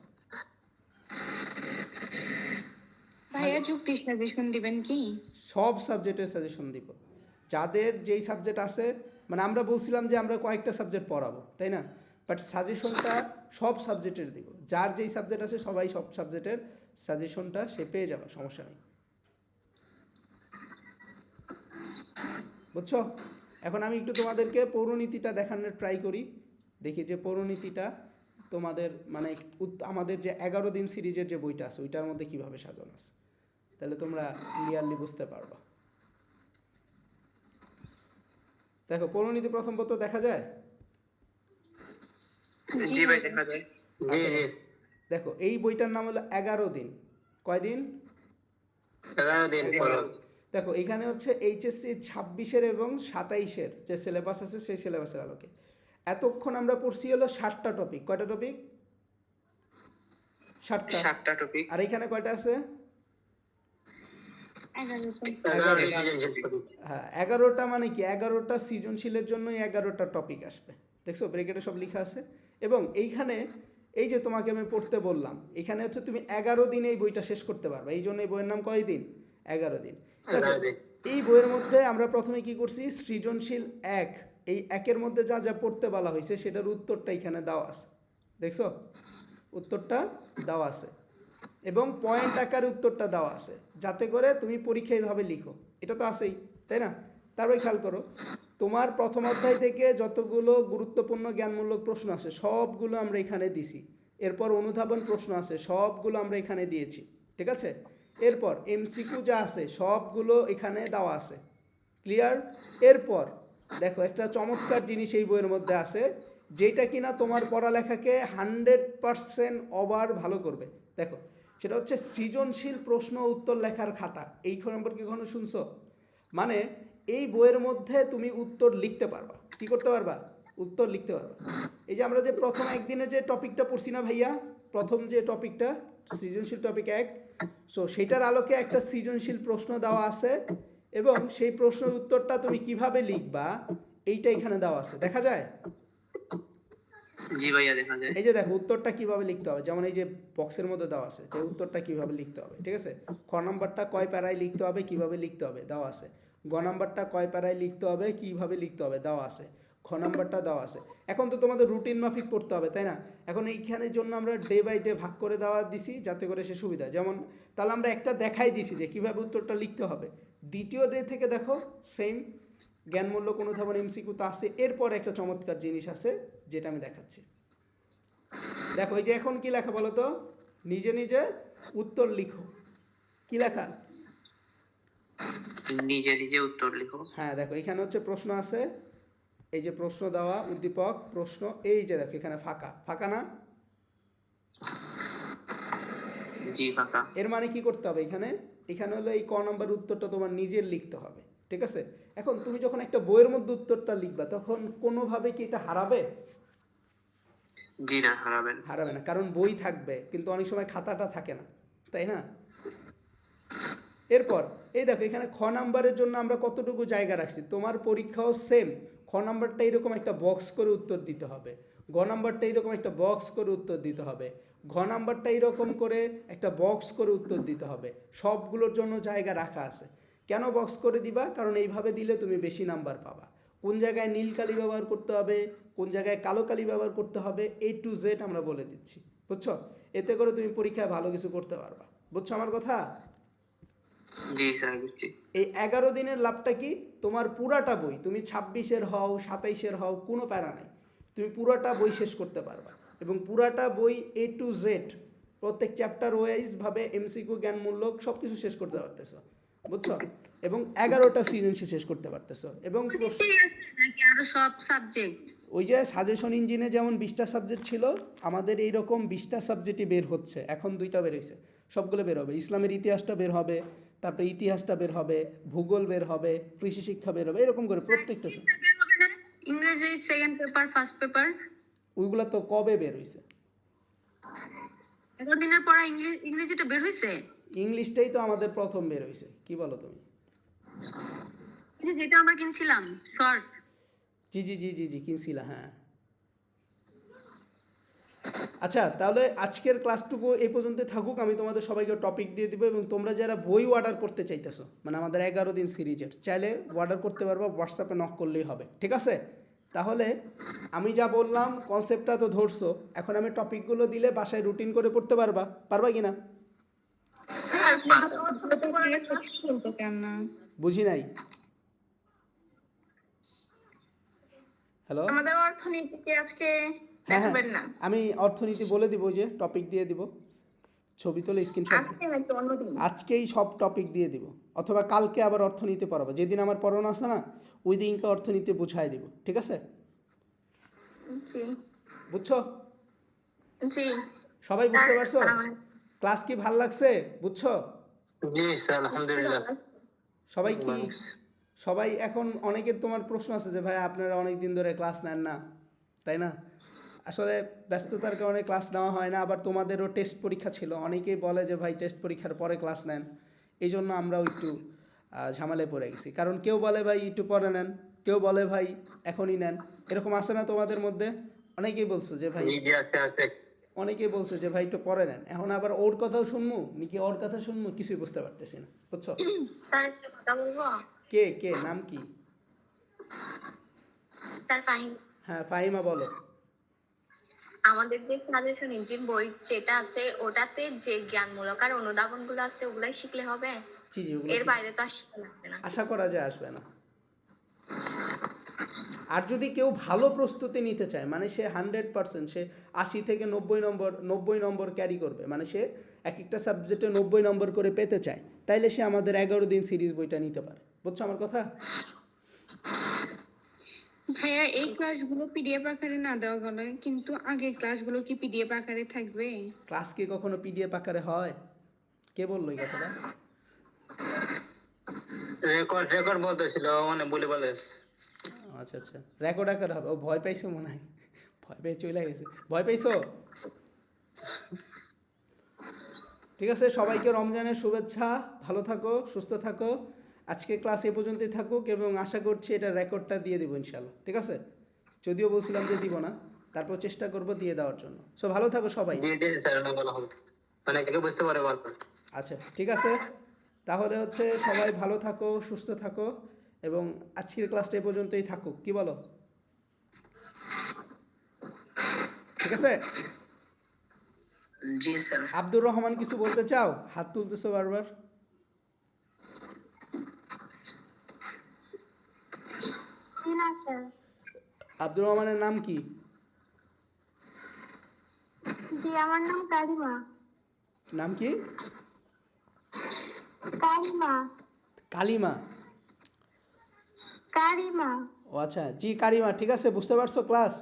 ভাইয়া যুক্তি সাজেশন দিবেন কি? সব সাবজেক্টের সাজেশন দিব, যাদের যেই সাবজেক্ট আছে মানে আমরা বলছিলাম যে আমরা কয়েকটা সাবজেক্ট পড়াবো, তাই না? বাট সাজেশনটা সব সাবজেক্টের দিব, যার যেই সাবজেক্ট আছে সবাই সব সাবজেক্টের সাজেশনটা সে পেয়ে যাবে, সমস্যা নেই। বুঝছো? এখন আমি একটু তোমাদেরকে পৌরনীতিটা দেখানোর ট্রাই করি, দেখি যে পৌরনীতিটা তোমাদের মানে আমাদের যে 11 দিন সিরিজের যে বইটা আছে ওইটার মধ্যে কিভাবে সাজানো আছে, তাহলে তোমরা ক্লিয়ারলি বুঝতে পারবা। দেখো পৌরনীতি প্রথম পত্র দেখা যায়? জি ভাই দেখা যায়। জি জি দেখো এই বইটার নাম হলো 11 দিন। কয় দিন? 11 দিন পড়ো। দেখো এখানে হচ্ছে এইচএসসি 26-এর এবং 27-এর যে সিলেবাস আছে সেই সিলেবাসের আলোকে এতক্ষণ আমরা পড়ছি হলো 60টা টপিক। কয়টা টপিক? 60টা টপিক। আর এখানে কয়টা আছে? 11 সৃজনশীল topic। হ্যাঁ 11টা, মানে কি 11টা সৃজনশীলের জন্যই 11টা টপিক আসবে। দেখছো ব্রেকেটে সব লেখা আছে। এবং এইখানে এই যে তোমাকে আমি পড়তে বললাম, এখানে হচ্ছে তুমি 11 দিনে এই বইটা শেষ করতে পারবে। এই জন্য এই বইয়ের নাম কয় দিন? 11 দিন। দেখো এই বইয়ের মধ্যে আমরা প্রথমে কি করছি, সৃজনশীল 1, এই 1-এর মধ্যে যা যা পড়তে বলা হয়েছে সেটার উত্তরটা এখানে দেওয়া আছে। দেখছো উত্তরটা দেওয়া আছে এবং পয়েন্ট আকারে উত্তরটা দেওয়া আছে, যাতে করে তুমি পরীক্ষা এইভাবে লিখো। এটা তো আছেই, তাই না? তারপরে খেয়াল করো, তোমার প্রথম অধ্যায় থেকে যতগুলো গুরুত্বপূর্ণ জ্ঞানমূলক প্রশ্ন আছে সবগুলো আমরা এখানে দিছি। এরপর অনুধাবন প্রশ্ন আছে সবগুলো আমরা এখানে দিয়েছি, ঠিক আছে? এরপর এমসিকিউ যা আছে সবগুলো এখানে দেওয়া আছে। ক্লিয়ার? এরপর দেখো একটা চমৎকার জিনিস এই বইয়ের মধ্যে আছে, যেটা কিনা তোমার পড়ালেখাকে 100% ওভার ভালো করবে। দেখো সেটা হচ্ছে সৃজনশীল প্রশ্ন উত্তর লেখার খাতা। এই সম্পর্কে কখনো শুনছো? মানে এই বইয়ের মধ্যে তুমি উত্তর লিখতে পারবা। কি করতে পারবা? উত্তর লিখতে পারবা। এই যে আমরা যে প্রথম একদিনে যে টপিকটা পড়ছি না ভাইয়া, প্রথম যে টপিকটা সৃজনশীল টপিক 1, সো সেটার আলোকে একটা সৃজনশীল প্রশ্ন দেওয়া আছে এবং সেই প্রশ্নের উত্তরটা তুমি কিভাবে লিখবা এইটা এখানে দেওয়া আছে। দেখা যায়? জি ভাইয়া দেখা যায়। এই যে দেখো উত্তরটা কিভাবে লিখতে হবে, যেমন এই যে বক্সের মধ্যে দেওয়া আছে যে উত্তরটা কিভাবে লিখতে হবে, ঠিক আছে? খ নাম্বারটা কয় প্যারায় লিখতে হবে, কিভাবে লিখতে হবে দেওয়া আছে। গ নাম্বারটা কয় প্যারায় লিখতে হবে, কিভাবে লিখতে হবে দেওয়া আছে। খ নাম্বারটা দেওয়া আছে। এখন তো তোমাদের রুটিন মাফিক পড়তে হবে, তাই না? এখন এইখানের জন্য আমরা ডে বাই ডে ভাগ করে দেওয়া দিছি যাতে করে সে সুবিধা। যেমন তাহলে আমরা একটা দেখাই দিছি যে কিভাবে উত্তরটা লিখতে হবে। দ্বিতীয় ডে থেকে দেখো সেম জ্ঞানমূলক অনুধাবন এমসিকিউ তো আছে। এরপর একটা চমৎকার জিনিস আছে যেটা আমি দেখাচ্ছি। দেখো এই যে এখন কি লেখা বলো তো, নিজে নিজে উত্তর লিখো। কি লেখা? নিজে নিজে উত্তর লিখো। হ্যাঁ দেখো এখানে হচ্ছে প্রশ্ন আছে, এই যে প্রশ্ন দেওয়া, উদ্দীপক, প্রশ্ন, এই যে দেখো এখানে ফাঁকা, ফাঁকা না? জি ফাঁকা। এর মানে কি করতে হবে এখানে? এখানে হলো এই ক নাম্বার উত্তরটা তোমার নিজের লিখতে হবে, ঠিক আছে? এখন তুমি যখন একটা বইয়ের মধ্যে উত্তরটা লিখবা তখন কোনোভাবে কি এটা হারাবে? জি না, হারাবেন। হারাবে না, কারণ বই থাকবে কিন্তু অনেক সময় খাতাটা থাকে না, তাই না? এরপর এই দেখো এখানে খ নাম্বারের জন্য আমরা কতটুকু জায়গা রাখছি। তোমার পরীক্ষাও সেম, খ নাম্বারটা এরকম একটা বক্স করে উত্তর দিতে হবে, গ নাম্বারটা এরকম একটা বক্স করে উত্তর দিতে হবে, ঘ নাম্বারটা এরকম করে একটা বক্স করে উত্তর দিতে হবে। সবগুলোর জন্য জায়গা রাখা আছে। কেন বক্স করে দিবা? কারণ এইভাবে দিলে তুমি বেশি নাম্বার পাবা। কোন জায়গায় নীল কালি ব্যবহার করতে হবে, কোন জায়গায় কালো কালি ব্যবহার করতে হবে, A to Z আমরা বলে দিচ্ছি, বুঝছো? এতে করে তুমি পরীক্ষায় ভালো কিছু করতে পারবা। বুঝছো আমার কথা? জি স্যার বুঝছি। এই 11 দিনের লাভটা কি? তোমার পুরাটা বই, তুমি 26-এর হও 27-এর হও, কোনো প্যারা নাই, তুমি পুরাটা বই শেষ করতে পারবা। এবং পুরাটা বই A to Z প্রত্যেক চ্যাপ্টার ওয়াইজ ভাবে এমসিকিউ জ্ঞানমূলক সব কিছু শেষ করতে পারতেছো, বুঝছো? এবং 11টা সৃজনশীল শেষ করতে পারতেছো। এবং নাকি আরো সব সাবজেক্ট? ওই যে সাজেশন ইঞ্জিনে যেমন 20টা সাবজেক্ট ছিল, আমাদের এইরকম 20টা সাবজেক্টই বের হচ্ছে। এখন 2টা বের হয়েছে, সবগুলো বের হবে। ইসলামের ইতিহাসটা বের হবে, তারপরে ইতিহাসটা বের হবে, ভূগোল বের হবে, কৃষি শিক্ষা বের হবে, এরকম করে প্রত্যেকটা। ইংরেজি সেকেন্ড পেপার, ফার্স্ট পেপার ওইগুলো তো কবে বের হয়েছে? 11 দিনের পরে ইংরেজিটা বের হয়েছে। ইংলিশটাই তো আমাদের প্রথম বের হয়েছে, কি বলো তুমি? যেটা আমরা কিনছিলাম শর্ট। জি জি জি জি জি কিনছিলা, হ্যাঁ। আচ্ছা, তাহলে আজকের ক্লাসটুকু এই পর্যন্ত থাকুক। আমি তোমাদের সবাইকে টপিক দিয়ে দিব, এবং তোমরা যারা বই অর্ডার করতে চাইতেছো, মানে আমাদের 11 দিন সিরিজের, চাইলে অর্ডার করতে পারবা, হোয়াটসঅ্যাপে নক করলেই হবে, ঠিক আছে? তাহলে আমি যা বললাম কনসেপ্টটা তো ধরছো, এখন আমি টপিকগুলো দিলে বাসায় রুটিন করে পড়তে পারবা কি না? স্যার বুঝি নাই। হ্যালো, আমাদের অর্থনীতি কি আজকে হ্যাঁ দেখাবেন না? আমি অর্থনীতি বলে দিব, যে টপিক দিয়ে দিব, ছবি তোলে স্ক্রিনশট। আজকে নাকি অন্যদিন? আজকেই সব টপিক দিয়ে দিব, অথবা কালকে আবার অর্থনীতি পড়াবো। যেদিন আমার পড়ানো আছে না, ওই দিনকে অর্থনীতি বুঝাই দিব, ঠিক আছে? জি বুঝছো? জি সবাই বুঝতে পারছো? আসসালামু আলাইকুম। ক্লাস কি ভাল লাগছে? বুঝছো? জি স্যার আলহামদুলিল্লাহ। সবাই কি, সবাই এখন অনেকের তোমার প্রশ্ন আছে যে ভাই আপনারা অনেক দিন ধরে ক্লাস নেন না, তাই না? আসলে ব্যস্ততার কারণে ক্লাস নেওয়া হয় না। আবার তোমাদেরও টেস্ট পরীক্ষা ছিল, অনেকেই বলে যে ভাই টেস্ট পরীক্ষার পরে ক্লাস নেন। এই জন্য আমরাও একটু ঝামেলায় পড়ে গেছি। কারণ কেউ বলে ভাই একটু পরে নেন, কেউ বলে ভাই এখনই নেন। এরকম আছে না তোমাদের মধ্যে? অনেকেই বলছো যে ভাই, জি জি আছে। অনেকেই বলছে যে ভাই একটু পরে নেন। এখন আবার ওর কথাও শুনবো নাকি ওর কথা শুনবো, কিছুই বুঝতে পারতেছি না, বুঝছো? স্যার একটা কথা বলবো? কে নাম কি? স্যার ফাহিম, হ্যাঁ ফাহিমা বলো। আমাদের যে সাজেশন ইঞ্জিন বই যেটা আছে ওটাতে যে জ্ঞানমূলক আর অনুধাবন গুলো আছে ওগুলাই শিখলে হবে? জি ওগুলো এর বাইরে তো আর শিখতে লাগবে না। আশা করা যায় আসবে না। আর যদি কেউ ভালো প্রস্তুতি নিতে চায়, মানে সে 100%, সে 80 থেকে 90 নম্বর ক্যারি করবে, মানে সে এক একটা সাবজেক্টে 90 নম্বর করে পেতে চায়, তাইলে সে আমাদের 11 দিন সিরিজ বইটা নিতে পারে। বুঝছো আমার কথা? ভাইয়া এই ক্লাসগুলো পিডিএফ আকারে না দেওয়া গেল, কিন্তু আগের ক্লাসগুলো কি পিডিএফ আকারে থাকবে? ক্লাস কি কখনো পিডিএফ আকারে হয়? কে বললো এই কথাটা? রেকর্ড বলতেছিল মানে বলে আচ্ছা রেকর্ড আকারে হবে। ও ভয় পাইছো মনে হয়, ভয় পেয়ে চলে গেছে। ভয় পাইছো? ঠিক আছে, সবাইকে রমজানের শুভেচ্ছা। ভালো থাকো, সুস্থ থাকো। আজকে ক্লাস এ পর্যন্তই থাকুক, এবং আশা করছি এটা রেকর্ডটা দিয়ে দিব ইনশাল্লাহ, ঠিক আছে? যদিও বলছিলাম যে দিব না, তারপর চেষ্টা করব দিয়ে দেওয়ার জন্য। সো ভালো থাকো সবাই। জি জি স্যার ভালো হবে, অনেকে বুঝতে পারে ভালো। আচ্ছা ঠিক আছে, তাহলে হচ্ছে সবাই ভালো থাকো, সুস্থ থাকো, এবং আজকের ক্লাসটা এ পর্যন্তই থাকুক, কি বলো? ঠিক আছে? জি স্যার। আব্দুর রহমান কিছু বলতে চাও? হাত তুলতেছো বারবার। না স্যার। আব্দুর রহমানের নাম কি? জি আমার নাম কারিমা। নাম কি? কারিমা। কালিমা? কারিমা। ও আচ্ছা, জি কারিমা, ঠিক আছে, বুঝতে পারছো ক্লাস?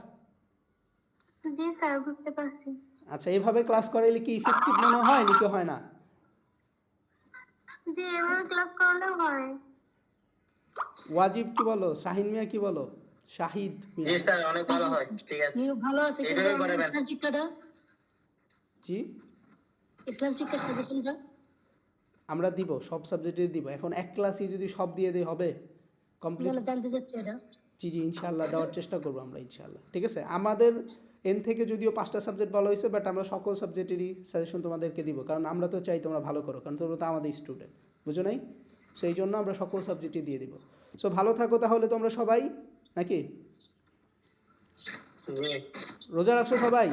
জি স্যার বুঝতে পারছি। আচ্ছা, এইভাবে ক্লাস করাইলে কি ইফেক্টিভ মনে হয় নাকি হয় না? জি এভাবে ক্লাস করালেও হয়। ওয়াজিব কি বলো? শাহিন মিয়া কি বলো? শাহিদ জি মিয়া? স্যার অনেক ভালো হয়, ঠিক আছে ভালো আছে, কিন্তু এইভাবে আমাদের করবেন। ইসলাম শিক্ষাটা, জি ইসলাম শিক্ষা সাজেশনটা আমরা দিব, সব সাবজেক্টে দিব। এখন এক ক্লাসে যদি সব দিয়ে দিই হবে কমপ্লিট? জানতে চাচ্ছি এটা। জি ইনশাআল্লাহ দেওয়ার চেষ্টা করবো আমরা ইনশাআল্লাহ, ঠিক আছে? আমাদের এন থেকে যদিও 5টা সাবজেক্ট বলা হয়েছে, বাট আমরা সকল সাবজেক্টেরই সাজেশন তোমাদেরকে দিব, কারণ আমরা তো চাই তোমরা ভালো করো, কারণ তোমরা তো আমাদের স্টুডেন্ট, বুঝো নাই? সো এই জন্য আমরা সকল সাবজেক্টই দিয়ে দিব। সো ভালো থাকো তাহলে তোমরা সবাই, নাকি? জি রোজা রাখছো সবাই?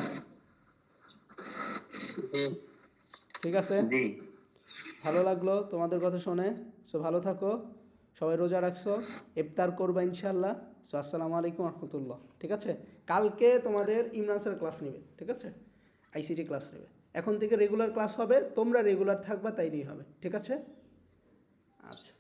জি ঠিক আছে, ভালো লাগলো তোমাদের কথা শুনে। সো ভালো থাকো, সবাই রোজা রাখছো, ইফতার করবা ইনশাআল্লাহ। সো আসসালামু আলাইকুম রহমতুল্লাহ, ঠিক আছে? কালকে তোমাদের ইমরান স্যার ক্লাস নেবে, ঠিক আছে? আইসিটি ক্লাস নেবে। এখন থেকে রেগুলার ক্লাস হবে, তোমরা রেগুলার থাকবা, তাইলেই হবে, ঠিক আছে? আচ্ছা।